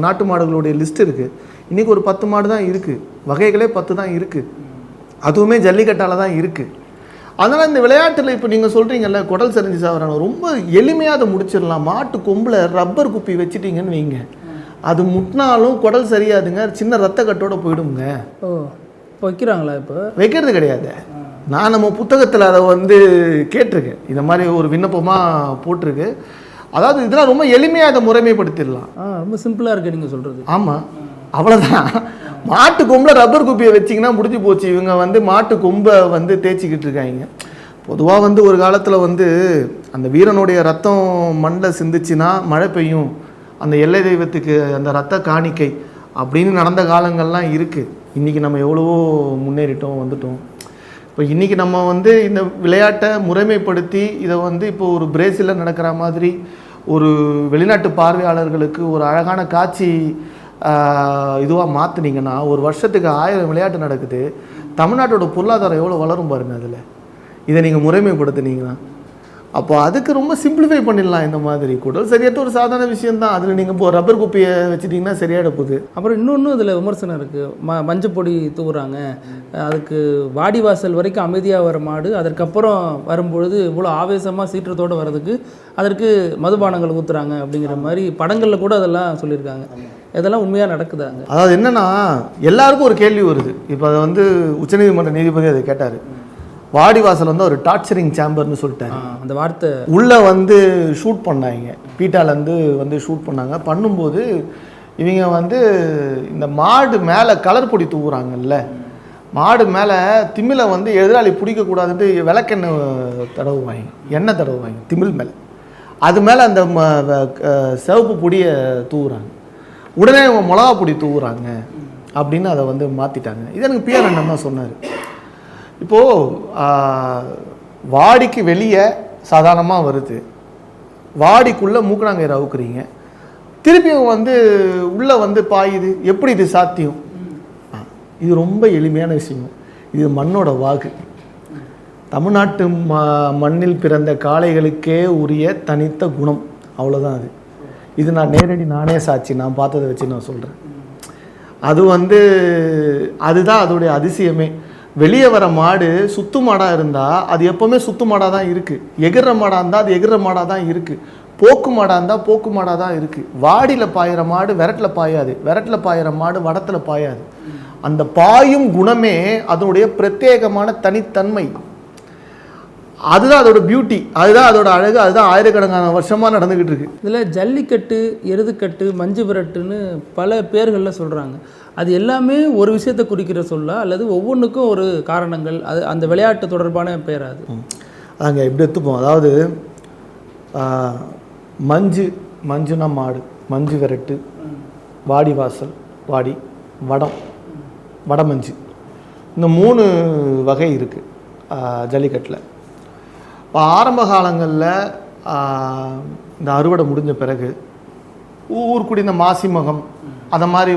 நாட்டு மாடுகளுடைய லிஸ்ட் இருக்குது. இன்றைக்கி ஒரு 10 மாடு தான் இருக்குது, வகைகளே 10 தான் இருக்குது, அதுவுமே ஜல்லிக்கட்டால் தான் இருக்குது. அதனால் இந்த விளையாட்டில் இப்போ நீங்கள் சொல்கிறீங்கல்ல குடல் சரிஞ்சு சாப்பிட்றாங்க, ரொம்ப எளிமையாக அதை முடிச்சிடலாம். மாட்டு கொம்பில் ரப்பர் குப்பி வச்சுட்டிங்கன்னு வைங்க, அது முட்டினாலும் குடல் சரியாதுங்க, சின்ன ரத்த கட்டோடு போயிடுங்க. ஓ, இப்போ வைக்கிறாங்களா? இப்போ வைக்கிறது கிடையாது. நான் நம்ம புத்தகத்தில் அதை வந்து கேட்டிருக்கேன், இந்த மாதிரி ஒரு விண்ணப்பமாக போட்டிருக்கு. அதாவது இதெல்லாம் ரொம்ப எளிமையாக அதை முறைமைப்படுத்திடலாம். ரொம்ப சிம்பிளாக இருக்குது நீங்கள் சொல்கிறது. ஆமாம், அவ்வளோதான். மாட்டு கொம்பில் ரப்பர் குப்பியை வச்சிங்கன்னா முடிஞ்சு போச்சு. இவங்க வந்து மாட்டு கொம்பை வந்து தேய்ச்சிக்கிட்டு இருக்காங்க. பொதுவாக வந்து ஒரு காலத்தில் வந்து அந்த வீரனுடைய ரத்தம் மண்ணில் சிந்துச்சுன்னா மழை பெய்யும், அந்த எல்லை தெய்வத்துக்கு அந்த ரத்த காணிக்கை அப்படின்னு நடந்த காலங்கள்லாம் இருக்குது. இன்றைக்கி நம்ம எவ்வளவோ முன்னேறிட்டோம், வந்துட்டோம். இப்போ இன்றைக்கி நம்ம வந்து இந்த விளையாட்டை முறைமைப்படுத்தி இதை வந்து இப்போ ஒரு பிரேசிலில் நடக்கிற மாதிரி ஒரு வெளிநாட்டு பார்வையாளர்களுக்கு ஒரு அழகான காட்சி இதுவாக மாற்றினீங்கன்னா ஒரு வருஷத்துக்கு 1000 விளையாட்டு நடக்குது. தமிழ்நாட்டோட பொருளாதாரம் எவ்வளோ வளரும் பாருங்கள் அதில், இதை நீங்கள் முறைமைப்படுத்தினீங்கன்னா. அப்போ அதுக்கு ரொம்ப சிம்பிளிஃபை பண்ணிடலாம். இந்த மாதிரி குடல் சரியற்ற ஒரு சாதாரண விஷயந்தான், அதில் நீங்கள் இப்போ ரப்பர் குப்பியை வச்சுட்டிங்கன்னா சரியாயிட போகுது. அப்புறம் இன்னொன்று இதில் விமர்சனம் இருக்குது, மஞ்சப்பொடி தூவுறாங்க, அதுக்கு வாடிவாசல் வரைக்கும் அமைதியாக வர மாடு அதற்கப்புறம் வரும்பொழுது இவ்வளோ ஆவேசமாக சீற்றத்தோடு வர்றதுக்கு அதற்கு மதுபானங்கள் ஊற்றுறாங்க அப்படிங்கிற மாதிரி படங்களில் கூட அதெல்லாம் சொல்லியிருக்காங்க. இதெல்லாம் உண்மையாக நடக்குதாங்க? அதாவது என்னென்னா, எல்லாருக்கும் ஒரு கேள்வி வருது. இப்போ அதை வந்து உச்சநீதிமன்ற நீதிபதி அதை கேட்டார். வாடிவாசல் வந்து ஒரு டார்ச்சரிங் சேம்பர்னு சொல்லிட்டாங்க. அந்த வார்த்தை உள்ளே வந்து ஷூட் பண்ணாங்க, பீட்டாலேருந்து வந்து ஷூட் பண்ணாங்க. பண்ணும்போது இவங்க வந்து இந்த மாடு மேலே கலர் பொடி தூவுறாங்கல்ல, மாடு மேலே திமிலை வந்து எதிராளி பிடிக்கக்கூடாதுன்ட்டு விளக்கெண்ணெய் தடவுவாங்க, எண்ணெய் தடவுவாங்க திமிழ் மேலே. அது மேலே அந்த சிவப்பு பொடியை தூவுறாங்க. உடனே இவங்க மிளகா பொடி தூவுறாங்க அப்படின்னு அதை வந்து மாற்றிட்டாங்க. இது எனக்கு பிஆர் அண்ணன் தான் சொன்னார். இப்போது வாடிக்கு வெளியே சாதாரணமாக வருது, வாடிக்குள்ளே மூக்கணாங்கயிறு அவுக்குறீங்க, திருப்பியும் வந்து உள்ளே வந்து பாயுது. எப்படி இது சாத்தியம்? இது ரொம்ப எளிமையான விஷயம். இது மண்ணோட வாகு. தமிழ்நாட்டு மண்ணில் பிறந்த காளைகளுக்கே உரிய தனித்த குணம், அவ்வளோதான் அது. இது நானே சாட்சி, நான் பார்த்ததை வச்சு நான் சொல்கிறேன். அது வந்து அதுதான் அதோடைய அதிசயமே. வெளியே வர மாடு சுத்து மாடாக இருந்தால் அது எப்போவுமே சுத்து மாடாக தான் இருக்குது. எகிற மாடாக இருந்தால் அது எகிற மாடாக தான் இருக்குது. போக்கு மாடாக இருந்தால் போக்கு மாடாக தான் இருக்குது. வாடியில் பாயிற மாடு விரட்டில் பாயாது, விரட்டில் பாயிற மாடு வடத்தில் பாயாது. அந்த பாயும் குணமே அதனுடைய பிரத்யேகமான தனித்தன்மை. அதுதான் அதோட பியூட்டி, அதுதான் அதோட அழகு, அதுதான் ஆயிரக்கணக்கான வருஷமாக நடந்துக்கிட்டு இருக்கு. இதில் ஜல்லிக்கட்டு, எருதுக்கட்டு, மஞ்சு விரட்டுன்னு பல பேர்களில் சொல்கிறாங்க. அது எல்லாமே ஒரு விஷயத்தை குறிக்கிற சொல்ல அல்லது ஒவ்வொன்றுக்கும் ஒரு காரணங்கள், அது அந்த விளையாட்டு தொடர்பான பேர். அது அங்கே எப்படி எடுத்துப்போம். அதாவது மஞ்சுனா மாடு, மஞ்சு விரட்டு, வாடி வாசல், வாடி வடமஞ்சு, இந்த 3 வகை இருக்குது ஜல்லிக்கட்டில். இப்போ ஆரம்ப காலங்களில் இந்த அறுவடை முடிஞ்ச பிறகு ஊர்க்குடி இந்த மாசிமகம் அதை மாதிரி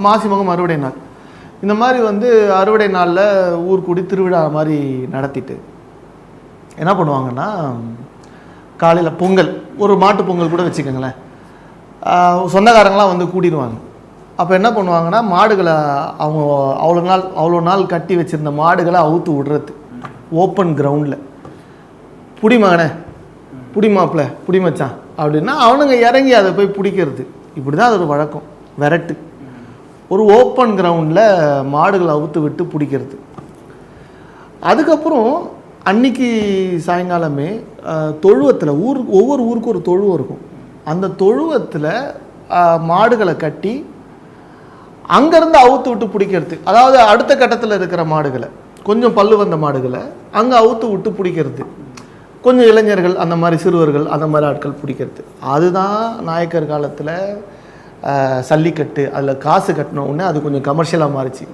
மாசிமகம் அறுவடை நாள், இந்த மாதிரி அறுவடை நாளில் ஊர்க்குடி திருவிழா மாதிரி நடத்திட்டு என்ன பண்ணுவாங்கன்னா, காலையில் பொங்கல், ஒரு மாட்டு பொங்கல் கூட வச்சுக்கோங்களேன், சொந்தக்காரங்களாம் கூட்டிடுவாங்க. அப்போ என்ன பண்ணுவாங்கன்னா, மாடுகளை அவங்க அவ்வளோ நாள் கட்டி வச்சுருந்த மாடுகளை அவுத்து விடுறது ஓப்பன் கிரவுண்டில். புடி மகனே, புடி மாப்பிள்ள, புடி மச்சான் அப்படின்னா அவனுங்க இறங்கி அதை போய் பிடிக்கிறது. இப்படி தான் அது ஒரு வழக்கம். விரட்டு ஒரு ஓப்பன் கிரவுண்டில் மாடுகளை அவுத்து விட்டு பிடிக்கிறது. அதுக்கப்புறம் அன்னைக்கு சாயங்காலமே தொழுவத்தில் ஒவ்வொரு ஊருக்கும் ஒரு தொழுவம் இருக்கும். அந்த தொழுவத்தில் மாடுகளை கட்டி அங்கேருந்து அவுத்து விட்டு பிடிக்கிறது. அதாவது அடுத்த கட்டத்தில் இருக்கிற மாடுகளை, கொஞ்சம் பல்லு வந்த மாடுகளை அங்கே அவுத்து விட்டு பிடிக்கிறது. கொஞ்சம் இளைஞர்கள், அந்த மாதிரி சிறுவர்கள், அந்த மாதிரி ஆட்கள் பிடிக்கிறது. அதுதான் நாயக்கர் காலத்தில் சல்லிக்கட்டு. அதில் காசு கட்டின உடனே அது கொஞ்சம் கமர்ஷியலாக மாறிச்சு.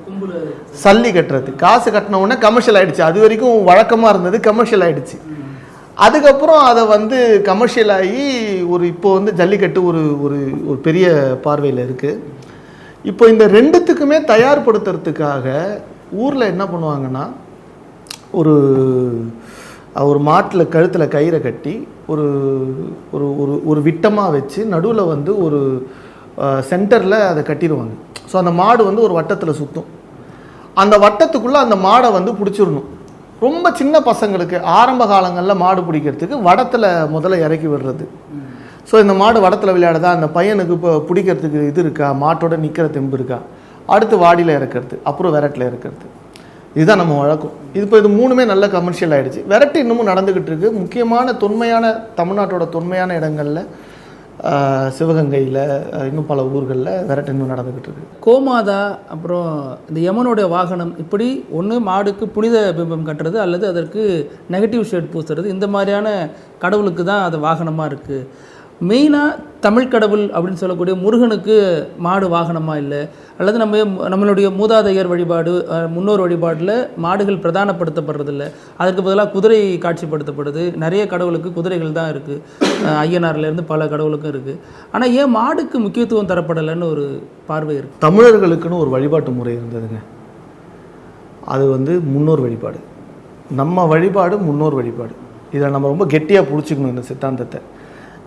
சல்லி கட்டுறது காசு கட்டின உடனே கமர்ஷியல் ஆகிடுச்சு. அது வரைக்கும் வழக்கமாக இருந்தது, கமர்ஷியல் ஆகிடுச்சு. அதுக்கப்புறம் அதை கமர்ஷியலாகி இப்போ ஜல்லிக்கட்டு ஒரு பெரிய பார்வையில் இருக்குது. இப்போ இந்த ரெண்டுத்துக்குமே தயார்படுத்துறதுக்காக ஊரில் என்ன பண்ணுவாங்கன்னா, ஒரு மாட்டில் கழுத்தில் கயிறை கட்டி ஒரு விட்டமாக வச்சு நடுவில் ஒரு சென்டரில் அதை கட்டிடுவாங்க. ஸோ அந்த மாடு ஒரு வட்டத்தில் சுற்றும். அந்த வட்டத்துக்குள்ளே அந்த மாடை பிடிச்சிடணும். ரொம்ப சின்ன பசங்களுக்கு ஆரம்ப காலங்களில் மாடு பிடிக்கிறதுக்கு வடத்தில் முதல்ல இறக்கி விடுறது. ஸோ இந்த மாடு வடத்தில் விளையாடுதா, அந்த பையனுக்கு இப்போ பிடிக்கிறதுக்கு இது இருக்கா, மாட்டோட நிற்கிற தெம்பு இருக்கா, அடுத்து வாடியில் இறக்கிறது, அப்புறம் விரட்டில் இறக்கிறது. இதுதான் நம்ம வழக்கம். இது 3மே நல்ல கமர்ஷியல் ஆகிடுச்சு. விரட்டு இன்னமும் நடந்துக்கிட்டு இருக்குது. முக்கியமான தமிழ்நாட்டோட தொன்மையான இடங்களில், சிவகங்கையில், இன்னும் பல ஊர்களில் விரட்டு இன்னும் நடந்துக்கிட்டு இருக்குது. கோமாதா, அப்புறம் இந்த யமனுடைய வாகனம், இப்படி ஒன்று மாடுக்கு புனித பிம்பம் கட்டுறது அல்லது அதற்கு நெகட்டிவ் ஷேட் பூசுறது, இந்த மாதிரியான கடவுளுக்கு தான் அது வாகனமாக இருக்குது. மெயினாக தமிழ் கடவுள் அப்படின்னு சொல்லக்கூடிய முருகனுக்கு மாடு வாகனமாக இல்லை, அல்லது நம்மளுடைய மூதாதையர் வழிபாடு, முன்னோர் வழிபாடில் மாடுகள் பிரதானப்படுத்தப்படுறதில்லை. அதற்கு பதிலாக குதிரை காட்சிப்படுத்தப்படுது. நிறைய கடவுளுக்கு குதிரைகள் தான் இருக்குது. ஐயனார்லேருந்து பல கடவுளுக்கும் இருக்குது. ஆனால் ஏன் மாடுக்கு முக்கியத்துவம் தரப்படலைன்னு ஒரு பார்வை இருக்குது. தமிழர்களுக்குன்னு ஒரு வழிபாட்டு முறை இருந்ததுங்க. அது முன்னோர் வழிபாடு. நம்ம வழிபாடு முன்னோர் வழிபாடு. இதை நம்ம ரொம்ப கெட்டியாக பிடிச்சிக்கணும் இந்த சித்தாந்தத்தை.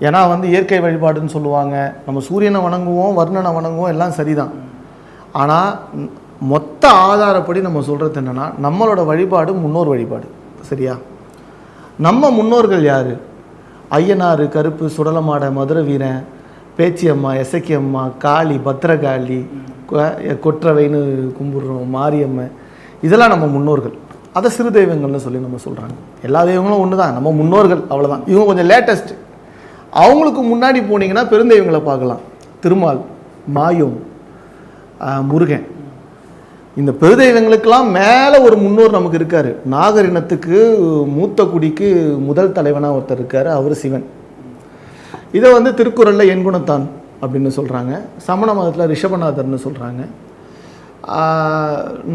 ஏன்னா இயற்கை வழிபாடுன்னு சொல்லுவாங்க. நம்ம சூரியனை வணங்குவோம், வர்ணனை வணங்குவோம், எல்லாம் சரிதான். ஆனால் மொத்த ஆதாரப்படி நம்ம சொல்கிறது என்னென்னா, நம்மளோட வழிபாடு முன்னோர் வழிபாடு. சரியா? நம்ம முன்னோர்கள் யார்? ஐயனார், கருப்பு, சுடலமாட, மதுரை வீரன், பேச்சியம்மா, எசக்கியம்மா, காளி, பத்திரகாளி, கொற்றவைன்னு கும்பிடுறோம், மாரியம்மன், இதெல்லாம் நம்ம முன்னோர்கள். அதை சிறு தெய்வங்கள்னு சொல்லி நம்ம சொல்கிறாங்க. எல்லா தெய்வங்களும் ஒன்று தான், நம்ம முன்னோர்கள், அவ்வளோதான். இவங்க கொஞ்சம் லேட்டஸ்ட். அவங்களுக்கு முன்னாடி போனீங்கன்னா பெருந்தெய்வங்களை பார்க்கலாம். திருமால், மாயம், முருகன், இந்த பெருதெய்வங்களுக்கெல்லாம் மேலே ஒரு முன்னோர் நமக்கு இருக்கார். நாகர் இனத்துக்கு மூத்த குடிக்கு முதல் தலைவனாக ஒருத்தர் இருக்கார், அவர் சிவன். இதை திருக்குறளில் எண்குணத்தான் அப்படின்னு சொல்கிறாங்க. சமண மதத்தில் ரிஷபநாதர்னு சொல்கிறாங்க.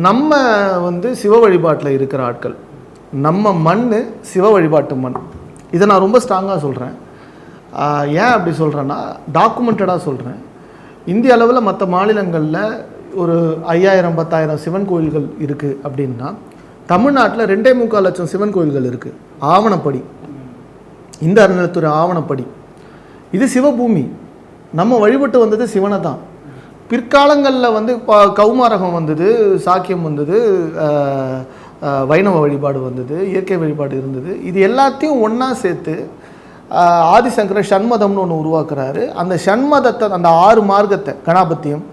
நம்ம சிவ வழிபாட்டில் இருக்கிற ஆட்கள். நம்ம மண் சிவ வழிபாட்டு மண். இதை நான் ரொம்ப ஸ்ட்ராங்காக சொல்கிறேன். ஏன் அப்படி சொல்கிறேன்னா, டாக்குமெண்டடாக சொல்கிறேன். இந்திய அளவில் மற்ற மாநிலங்களில் ஒரு 5000-10,000 சிவன் கோயில்கள் இருக்குது அப்படின்னா, தமிழ்நாட்டில் 2.25 லட்சம் சிவன் கோயில்கள் இருக்குது. ஆவணப்படி, இந்த அறநிலையத்துறை ஆவணப்படி. இது சிவபூமி. நம்ம வழிபட்டு வந்தது சிவனை தான். பிற்காலங்களில் கௌமாரகம் வந்தது, சாக்கியம் வந்தது, வைணவ வழிபாடு வந்தது, இயற்கை வழிபாடு இருந்தது. இது எல்லாத்தையும் ஒன்றா சேர்த்து ஆதிசங்கரர் ஷண்மதம்னு ஒன்று உருவாக்குறாரு. அந்த ஷண்மதத்தை, அந்த 6 மார்க்கத்தை, கணாபத்தியம்,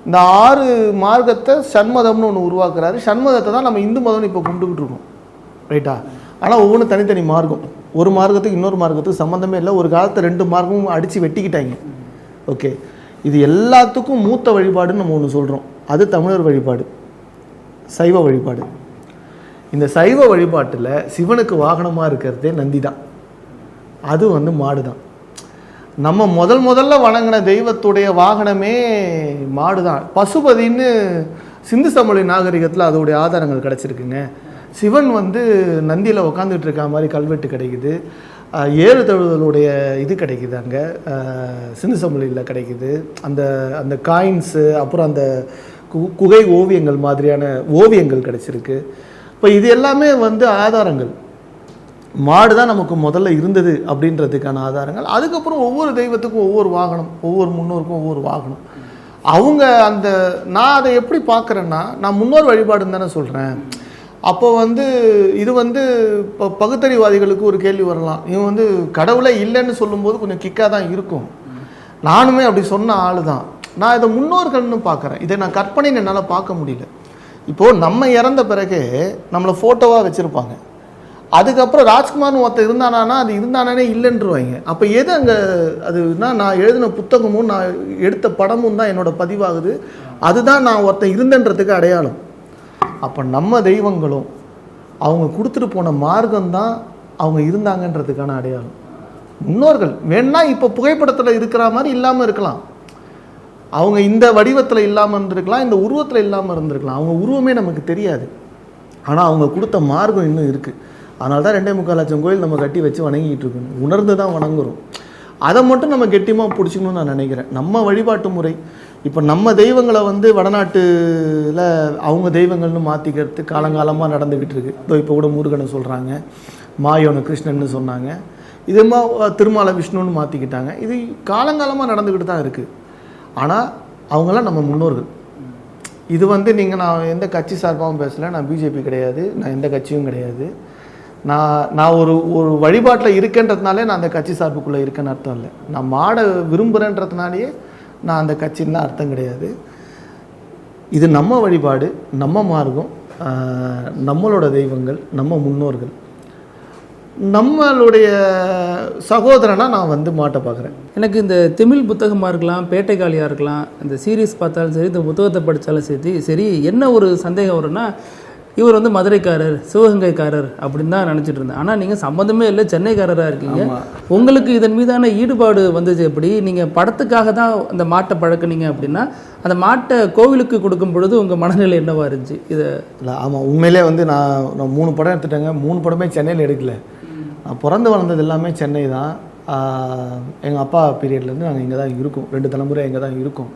இந்த 6 மார்க்கத்தை ஷண்மதம்னு ஒன்று உருவாக்குறாரு. ஷண்மதத்தை தான் நம்ம இந்து மதம்னு இப்போ கும்பிட்டுக்கிட்டு இருக்கோம், ரைட்டா? ஆனால் ஒவ்வொன்றும் தனித்தனி மார்க்கம். ஒரு மார்க்கத்துக்கு இன்னொரு மார்க்கத்துக்கு சம்மந்தமே இல்லை. ஒரு காலத்தில் 2 மார்க்கமும் அடித்து வெட்டிக்கிட்டாங்க. ஓகே, இது எல்லாத்துக்கும் மூத்த வழிபாடுன்னு நம்ம ஒன்று சொல்கிறோம். அது தமிழர் வழிபாடு, சைவ வழிபாடு. இந்த சைவ வழிபாட்டில் சிவனுக்கு வாகனமாக இருக்கிறதே நந்தி தான். அது வந்து மாடு தான். நம்ம முதல்ல வணங்கின தெய்வத்துடைய வாகனமே மாடு தான். பசுபதின்னு சிந்து சமவெளி நாகரிகத்தில் அதோடைய ஆதாரங்கள் கிடச்சிருக்குங்க. சிவன் வந்து நந்தியில் உட்காந்துட்டு இருக்க மாதிரி கல்வெட்டு கிடைக்குது. 7 தழுதலுடைய இது கிடைக்குது, அங்கே சிந்து சமவெளியில் கிடைக்குது. அந்த அந்த காயின்ஸு, அப்புறம் அந்த குகை ஓவியங்கள் மாதிரியான ஓவியங்கள் கிடச்சிருக்கு. இப்போ இது எல்லாமே வந்து ஆதாரங்கள். மாடு தான் நமக்கு முதல்ல இருந்தது அப்படின்றதுக்கான ஆதாரங்கள். அதுக்கப்புறம் ஒவ்வொரு தெய்வத்துக்கும் ஒவ்வொரு வாகனம், ஒவ்வொரு முன்னோருக்கும் ஒவ்வொரு வாகனம். அவங்க அந்த நான் அதை எப்படி பார்க்குறேன்னா, நான் முன்னோர் வழிபாடுன்னு தானே சொல்கிறேன். அப்போ வந்து இது வந்து இப்போ பகுத்தறிவாதிகளுக்கு ஒரு கேள்வி வரலாம், இவன் வந்து கடவுளே இல்லைன்னு சொல்லும்போது கொஞ்சம் கிக்காக தான் இருக்கும். நானுமே அப்படி சொன்ன ஆள் தான். நான் இதை முன்னோர்கள்னு பார்க்குறேன். இதை நான் கற்பனைன்னு என்னால் பார்க்க முடியல. இப்போது நம்ம இறந்த பிறகு நம்மளை ஃபோட்டோவாக வச்சுருப்பாங்க. அதுக்கப்புறம் ராஜ்குமார்னு ஒருத்தர் இருந்தானா அது இருந்தானே இல்லைன்றுவாங்க. அப்போ எது அங்கே அதுனா, நான் எழுதின புத்தகமும் நான் எடுத்த படமும் தான் என்னோட பதிவாகுது. அதுதான் நான் ஒருத்தன் இருந்தன்றதுக்கு அடையாளம். அப்போ நம்ம தெய்வங்களும் அவங்க கொடுத்துட்டு போன மார்க்கம்தான் அவங்க இருந்தாங்கன்றதுக்கான அடையாளம். முன்னோர்கள் வேணா இப்போ புகைப்படத்தில் இருக்கிற மாதிரி இல்லாமல் இருக்கலாம், அவங்க இந்த வடிவத்தில் இல்லாமல் இருந்திருக்கலாம், இந்த உருவத்தில் இல்லாமல் இருந்திருக்கலாம். அவங்க உருவமே நமக்கு தெரியாது, ஆனால் அவங்க கொடுத்த மார்க்கம் இன்னும் இருக்குது. அதனால தான் 2.25 லட்சம் கோயில் நம்ம கட்டி வச்சு வணங்கிட்டு இருக்கணும். உணர்ந்து தான் வணங்குறோம். அதை மட்டும் நம்ம கெட்டியமாக பிடிச்சிக்கணும்னு நான் நினைக்கிறேன். நம்ம வழிபாட்டு முறை இப்போ நம்ம தெய்வங்களை வந்து வடநாட்டில் அவங்க தெய்வங்கள்னு மாற்றிக்கிறது காலங்காலமாக நடந்துக்கிட்டு இருக்குது. இப்போ கூட முருகனை சொல்கிறாங்க, மாயோனு கிருஷ்ணன்னு சொன்னாங்க, இதுமா திருமால விஷ்ணுன்னு மாற்றிக்கிட்டாங்க. இது காலங்காலமாக நடந்துக்கிட்டு தான் இருக்குது. ஆனால் அவங்களாம் நம்ம முன்னோர்கள். இது வந்து நீங்கள், நான் எந்த கட்சி சார்பாகவும் பேசலை, நான் பிஜேபி கிடையாது, நான் எந்த கட்சியும் கிடையாது. நான் ஒரு வழிபாட்டில் இருக்கேன்றதுனாலே நான் அந்த கட்சி சார்புக்குள்ளே இருக்கேன்னு அர்த்தம் இல்லை. நான் மாட விரும்புகிறேன்றதுனாலேயே நான் அந்த கட்சின்னு அர்த்தம் கிடையாது. இது நம்ம வழிபாடு, நம்ம மார்க்கம், நம்மளோட தெய்வங்கள், நம்ம முன்னோர்கள், நம்மளுடைய சகோதரனாக நான் வந்து மாட்ட பார்க்குறேன். எனக்கு இந்த தமிழ் புத்தகமாக இருக்கலாம், பேட்டைக்காளியாக இருக்கலாம், இந்த சீரீஸ் பார்த்தாலும் சரி, இந்த புத்தகத்தை படித்தாலும் சரி, என்ன ஒரு சந்தேகம் வரும்னா, இவர் வந்து மதுரைக்காரர், சிவகங்கைக்காரர் அப்படின்னு தான் நினச்சிட்டு இருந்தேன். ஆனால் நீங்கள் சம்மந்தமே இல்லை, சென்னைக்காரராக இருக்கீங்க. உங்களுக்கு இதன் மீதான ஈடுபாடு வந்தது எப்படி? நீங்கள் படத்துக்காக தான் அந்த மாட்டை பழக்கினீங்க அப்படின்னா, அந்த மாட்டை கோவிலுக்கு கொடுக்கும் பொழுது உங்கள் மனநிலை என்னவாக இருந்துச்சு? இதை இல்லை, ஆமாம், உண்மையிலே வந்து நான் 3 படம் எடுத்துட்டேங்க. 3 படமே சென்னையில் எடுக்கல. நான் பிறந்து வளர்ந்தது எல்லாமே சென்னை தான். எங்கள் அப்பா பீரியட்லேருந்து நாங்கள் இங்கே தான் இருக்கோம், 2 தலைமுறை இங்கே தான் இருக்கோம்.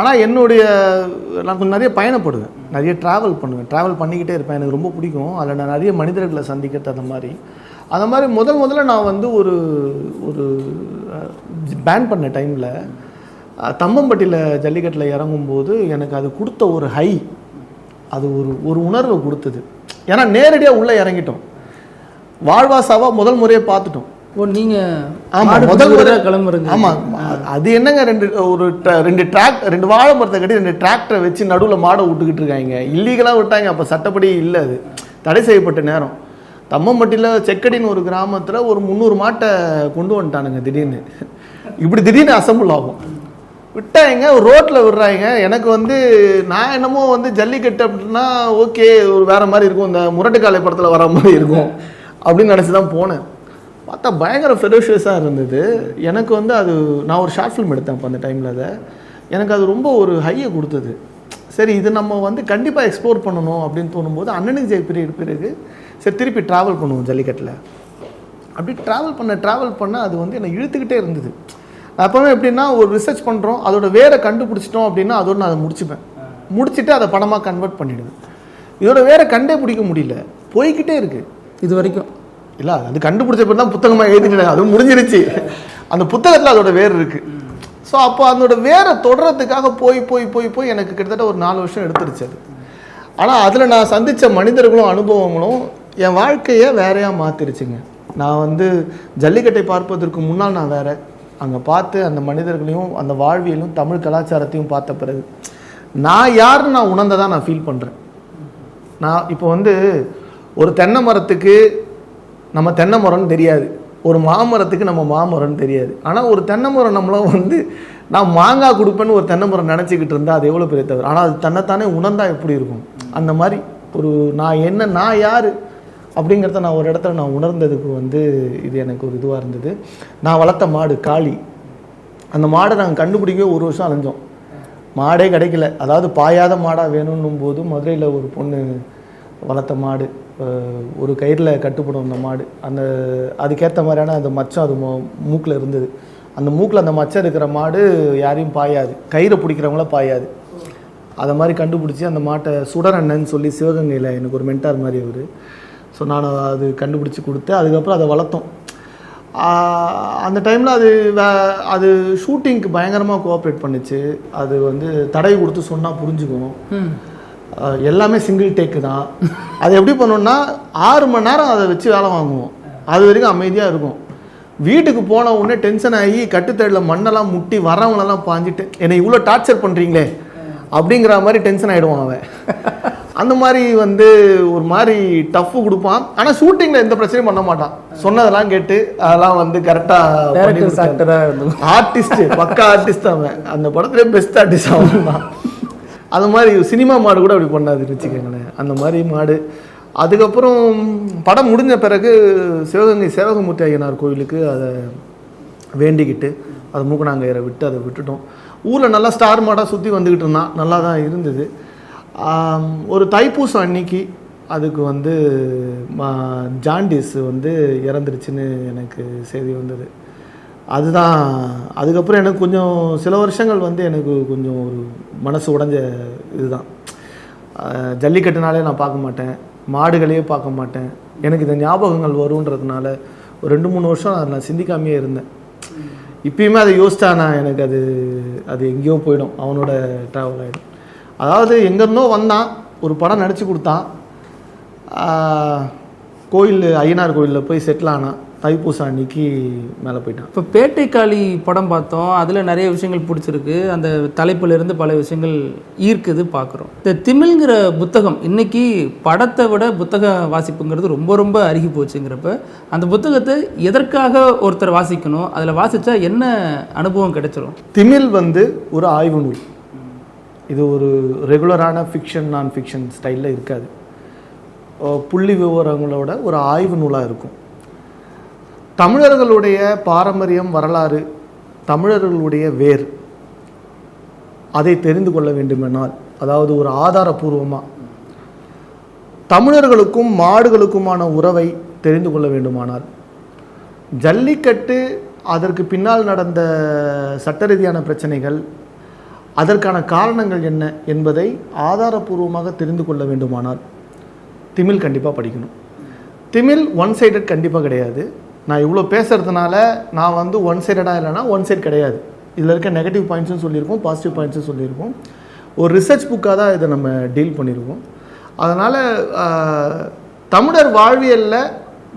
ஆனால் நான் கொஞ்சம் நிறைய பயணப்படுவேன், நிறைய ட்ராவல் பண்ணுவேன், ட்ராவல் பண்ணிக்கிட்டே இருப்பேன். எனக்கு ரொம்ப பிடிக்கும். அதில் நான் நிறைய மனிதர்களை சந்திக்கிறது. அந்த மாதிரி முதல்ல நான் வந்து ஒரு பேன் பண்ண டைமில் தம்மம்பட்டியில் ஜல்லிக்கட்டில் இறங்கும்போது எனக்கு அது கொடுத்த ஒரு ஹை, அது ஒரு உணர்வை கொடுத்தது. ஏன்னா நேரடியாக உள்ளே இறங்கிட்டோம், வாழ்வாசாவா முதல் முறையை பார்த்துட்டோம். நீங்கள் முதல் முறை கிளம்புறீங்க. ஆமாம், அது என்னங்க, 2 வாழை மரத்தை கட்டி 2 டிராக்டரை வச்சு நடுவில் மாடை விட்டுக்கிட்டு இருக்காங்க. இல்லீகலாக விட்டாங்க, அப்போ சட்டப்படி இல்லை, அது தடை செய்யப்பட்ட நேரம். தம்மம்பட்டியில் செக்கடின்னு ஒரு கிராமத்தில் ஒரு 300 மாட்டை கொண்டு வந்துட்டானுங்க. திடீர்னு அசம்பிள் ஆகும், விட்டாங்க, ரோட்டில் விடுறாங்க. எனக்கு வந்து நான் என்னமோ வந்து ஜல்லிக்கட்டு அப்படின்னா ஓகே, ஒரு வேறு மாதிரி இருக்கும், இந்த முரட்டுக்காலை படத்தில் வர மாதிரி இருக்கும் அப்படின்னு நினச்சி தான் போனேன். பார்த்தா பயங்கர ஃபெரோஷியஸாக இருந்தது. எனக்கு வந்து அது, நான் ஒரு ஷார்ட் ஃபிலிம் எடுத்தேன் அப்போ அந்த டைமில். எனக்கு அது ரொம்ப ஒரு ஹையை கொடுத்தது. சரி, இது நம்ம வந்து கண்டிப்பாக எக்ஸ்ப்ளோர் பண்ணணும் அப்படின்னு தோணும்போது அண்ணனுக்கு ஜெய் பீரியட் பிறகு சரி திருப்பி ட்ராவல் பண்ணுவோம் ஜல்லிக்கட்டில். அப்படி ட்ராவல் பண்ண அது வந்து என்னை இழுத்துக்கிட்டே இருந்தது. நான் எப்போவுமே எப்படின்னா, ஒரு ரிசர்ச் பண்ணுறோம், அதோட வேரை கண்டுபிடிச்சிட்டோம் அப்படின்னா அதோட நான் அதை முடிச்சுட்டு அதை படமாக கன்வெர்ட் பண்ணிவிடுவேன். இதோட வேரை கண்டே பிடிக்க முடியல, போய்கிட்டே இருக்குது இது வரைக்கும். இல்லை, அது கண்டுபிடிச்ச பிறகு தான் புத்தகமாக எழுதிட்டு அதுவும் முடிஞ்சிருச்சு. அந்த புத்தகத்தில் அதோட வேர் இருக்குது. ஸோ அப்போ அதோட வேரை தொடர்றதுக்காக போய் எனக்கு கிட்டத்தட்ட ஒரு 4 வருஷம் எடுத்துருச்சு. ஆனால் அதில் நான் சந்தித்த மனிதர்களும் அனுபவங்களும் என் வாழ்க்கையை வேறையாக மாற்றிருச்சுங்க. நான் வந்து ஜல்லிக்கட்டை பார்ப்பதற்கு முன்னால் நான் வேறு, அங்கே பார்த்து அந்த மனிதர்களையும் அந்த வாழ்வியலும் தமிழ் கலாச்சாரத்தையும் பார்த்த பிறகு நான் யாருன்னு நான் உணர்ந்ததான் நான் ஃபீல் பண்ணுறேன். நான் இப்போ வந்து ஒரு தென்னை மரத்துக்கு நம்ம தென்னை மரம்னு தெரியாது, ஒரு மாமரத்துக்கு நம்ம மாமரம்னு தெரியாது. ஆனால் ஒரு தென்னை மரம் நம்மளும் வந்து நான் மாங்காய் கொடுப்பேன்னு ஒரு தென்னை மரம் நினச்சிக்கிட்டு இருந்தால் அது எவ்வளோ பெரிய தவிர. ஆனால் அது தன்னைத்தானே உணர்ந்தா எப்படி இருக்கும், அந்த மாதிரி ஒரு நான் யார் அப்படிங்கிறத நான் ஒரு இடத்துல நான் உணர்ந்ததுக்கு வந்து இது எனக்கு ஒரு இதுவாக இருந்தது. நான் வளர்த்த மாடு காளி, அந்த மாடை நாங்கள் கண்டுபிடிக்கவே 1 வருஷம் அலைஞ்சோம். மாடே கிடைக்கல. அதாவது பாயாத மாடாக வேணும்னும் போது மதுரையில் ஒரு பொண்ணு வளர்த்த மாடு, ஒரு கயிறில் கட்டுப்படும் அந்த மாடு. அதுக்கேற்ற மாதிரியான அந்த மச்சம் அது மூக்கில் இருந்தது. அந்த மூக்கில் அந்த மச்சம் இருக்கிற மாடு யாரையும் பாயாது, கயிறை பிடிக்கிறவங்கள பாயாது. அதை மாதிரி கண்டுபிடிச்சி அந்த மாட்டை சுடரண்ணன்னு சொல்லி சிவகங்கையில் எனக்கு ஒரு மென்டார் மாதிரி அவர். ஸோ நான் அது கண்டுபிடிச்சி கொடுத்தேன். அதுக்கப்புறம் அதை வளர்த்தோம். அந்த டைமில் அது ஷூட்டிங்க்கு பயங்கரமாக கோஆப்ரேட் பண்ணிச்சு. அது வந்து தடவை கொடுத்து சொன்னால் புரிஞ்சுக்கணும். எல்லாமே சிங்கிள் டேக்கு தான். அது எப்படி பண்ணோம்னா 6 மணி நேரம் அதை வச்சு வேலை வாங்குவோம். அது வரைக்கும் அமைதியாக இருக்கும். வீட்டுக்கு போன உடனே டென்ஷன் ஆகி கட்டுத்தடியில் மண்ணெல்லாம் முட்டி வரவங்களெல்லாம் பாஞ்சிட்டு என்னை இவ்வளோ டார்ச்சர் பண்ணுறீங்களே அப்படிங்கிற மாதிரி டென்ஷன் ஆகிடுவான் அவன். அந்த மாதிரி வந்து ஒரு மாதிரி டஃப்பு கொடுப்பான். ஆனால் ஷூட்டிங்கில் எந்த பிரச்சனையும் பண்ண மாட்டான். சொன்னதெல்லாம் கேட்டு அதெல்லாம் வந்து கரெக்டாக ஆர்டிஸ்ட்டு, பக்கா ஆர்டிஸ்ட் அவன். அந்த படத்துலேயே பெஸ்ட் ஆர்டிஸ்ட் அவன் தான். அது மாதிரி சினிமா மாடு கூட அப்படி பண்ணாது வச்சுக்கோங்களேன், அந்த மாதிரி மாடு. அதுக்கப்புறம் படம் முடிஞ்ச பிறகு சிவகங்கை சேவகமூர்த்தி ஐயனார் கோயிலுக்கு அதை வேண்டிக்கிட்டு அதை மூக்கணாங்கயிறை விட்டு அதை விட்டுட்டோம். ஊரில் நல்லா ஸ்டார் மாடாக சுற்றி வந்துக்கிட்டு இருந்தான், நல்லா தான் இருந்தது. ஒரு தைப்பூசம் அன்னைக்கு அதுக்கு வந்து ஜாண்டிஸ் வந்து இறந்துருச்சுன்னு எனக்கு செய்தி வந்தது. அதுதான் அதுக்கப்புறம் எனக்கு கொஞ்சம் சில வருஷங்கள் வந்து எனக்கு கொஞ்சம் ஒரு மனசு உடைஞ்ச இதுதான். ஜல்லிக்கட்டுனாலே நான் பார்க்க மாட்டேன், மாடுகளையே பார்க்க மாட்டேன். எனக்கு இந்த ஞாபகங்கள் வருன்றதுனால ஒரு 2-3 வருஷம் நான் சிந்திக்காமையே இருந்தேன். இப்பயுமே அதை யோசிச்சா நான் எனக்கு அது எங்கேயோ போயிடும், அவனோட ட்ராவல் ஆகிடும். அதாவது எங்கேருந்தோ வந்தான், ஒரு படம் நடித்து கொடுத்தான், கோயில் ஐயனார் கோயிலில் போய் செட்டில் ஆனான், தைப்பூசம் அன்னைக்கு மேலே போயிட்டான். இப்போ பேட்டைக்காளி படம் பார்த்தோம், அதில் நிறைய விஷயங்கள் பிடிச்சிருக்கு, அந்த தலைப்பிலிருந்து பல விஷயங்கள் ஈர்க்குது பார்க்குறோம். இந்த திமிழ்ங்கிற புத்தகம் இன்றைக்கி படத்தை விட புத்தக வாசிப்புங்கிறது ரொம்ப ரொம்ப அருகி போச்சுங்கிறப்ப அந்த புத்தகத்தை எதற்காக ஒருத்தர் வாசிக்கணும், அதில் வாசித்தா என்ன அனுபவம் கிடைச்சிரும்? திமிழ் வந்து ஒரு ஆய்வு நூல். இது ஒரு ரெகுலரான ஃபிக்ஷன் நான் ஃபிக்ஷன் ஸ்டைலில் இருக்காது. புள்ளி விவரங்களோட ஒரு ஆய்வு நூலாக இருக்கும். தமிழர்களுடைய பாரம்பரியம், வரலாறு, தமிழர்களுடைய வேர், அதை தெரிந்து கொள்ள வேண்டுமென்றால், அதாவது ஒரு ஆதாரபூர்வமாக தமிழர்களுக்கும் மாடுகளுக்குமான உறவை தெரிந்து கொள்ள வேண்டுமானால், ஜல்லிக்கட்டு அதற்கு பின்னால் நடந்த சட்ட ரீதியான பிரச்சனைகள், அதற்கான காரணங்கள் என்ன என்பதை ஆதாரபூர்வமாக தெரிந்து கொள்ள வேண்டுமானால் திமிழ் கண்டிப்பாக படிக்கணும். திமிழ் ஒன் சைடட் கண்டிப்பாக கிடையாது. நான் இவ்வளோ பேசுகிறதுனால நான் வந்து ஒன் சைடடாக இல்லைனா ஒன் சைட் கிடையாது. இதில் இருக்க நெகட்டிவ் பாயிண்ட்ஸும் சொல்லியிருக்கோம், பாசிட்டிவ் பாயிண்ட்ஸும் சொல்லியிருக்கோம். ஒரு ரிசர்ச் புக்காக தான் இதை நம்ம டீல் பண்ணியிருக்கோம். அதனால் தமிழர் வாழ்வியலில்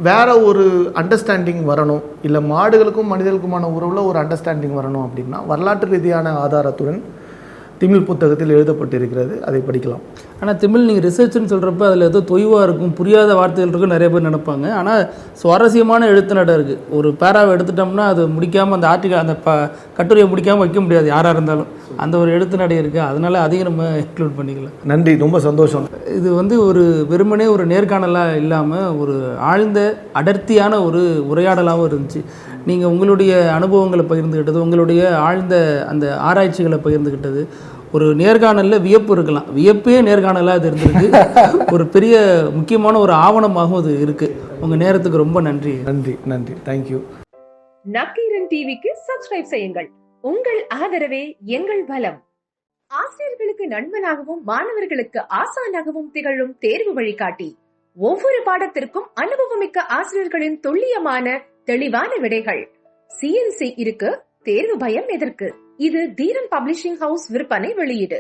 வேறு ஒரு அண்டர்ஸ்டாண்டிங் வரணும், இல்லை மாடுகளுக்கும் மனிதர்களுக்குமான உறவில் ஒரு அண்டர்ஸ்டாண்டிங் வரணும் அப்படின்னா வரலாற்று ரீதியான ஆதாரத்துடன் திமிழ் புத்தகத்தில் எழுதப்பட்டிருக்கிறது, அதை படிக்கலாம். ஆனால் திமிழ் நீங்கள் ரிசர்ச்னு சொல்கிறப்ப அதில் ஏதோ தொய்வாக இருக்கும், புரியாத வார்த்தைகள் இருக்கும், நிறைய பேர் நினைப்பாங்க. ஆனால் சுவாரஸ்யமான எழுத்து நட இருக்குது. ஒரு பேராவை எடுத்துட்டோம்னா அது முடிக்காமல், அந்த ஆர்டிகல் அந்த கட்டுரையை முடிக்காமல் வைக்க முடியாது யாராக இருந்தாலும். அந்த ஒரு எழுத்து நடை இருக்குது, அதனால் அதையும் நம்ம இன்க்ளூட் பண்ணிக்கலாம். நன்றி, ரொம்ப சந்தோஷம். இது வந்து ஒரு வெறுமனே ஒரு நேர்காணலாக இல்லாமல் ஒரு ஆழ்ந்த அடர்த்தியான ஒரு உரையாடலாகவும் இருந்துச்சு. நீங்கள் உங்களுடைய அனுபவங்களை பகிர்ந்துக்கிட்டது, உங்களுடைய ஆழ்ந்த அந்த ஆராய்ச்சிகளை பகிர்ந்துக்கிட்டது, ஒரு நேர்காணலில் வியப்பு இருக்கலாம், வியப்பே நேர்காணலாக அது இருந்திருக்கு. ஒரு பெரிய முக்கியமான ஒரு ஆவணமாகவும் அது இருக்குது. உங்கள் நேரத்துக்கு ரொம்ப நன்றி. நன்றி நன்றி, தேங்க்யூ. நக்கீரன் டிவிக்கு சப்ஸ்கிரைப் செய்யுங்கள். உங்கள் ஆதரவே எங்கள் பலம். ஆசிரியர்களுக்கு நண்பனாகவும் மாணவர்களுக்கு ஆசானாகவும் திகழும் தேர்வு வழிகாட்டி. ஒவ்வொரு பாடத்திற்கும் அனுபவமிக்க ஆசிரியர்களின் துல்லியமான தெளிவான விடைகள். CNC இருக்கு, தேர்வு பயம் எதற்கு? இது தீரன் பப்ளிஷிங் ஹவுஸ் விற்பனை வெளியீடு.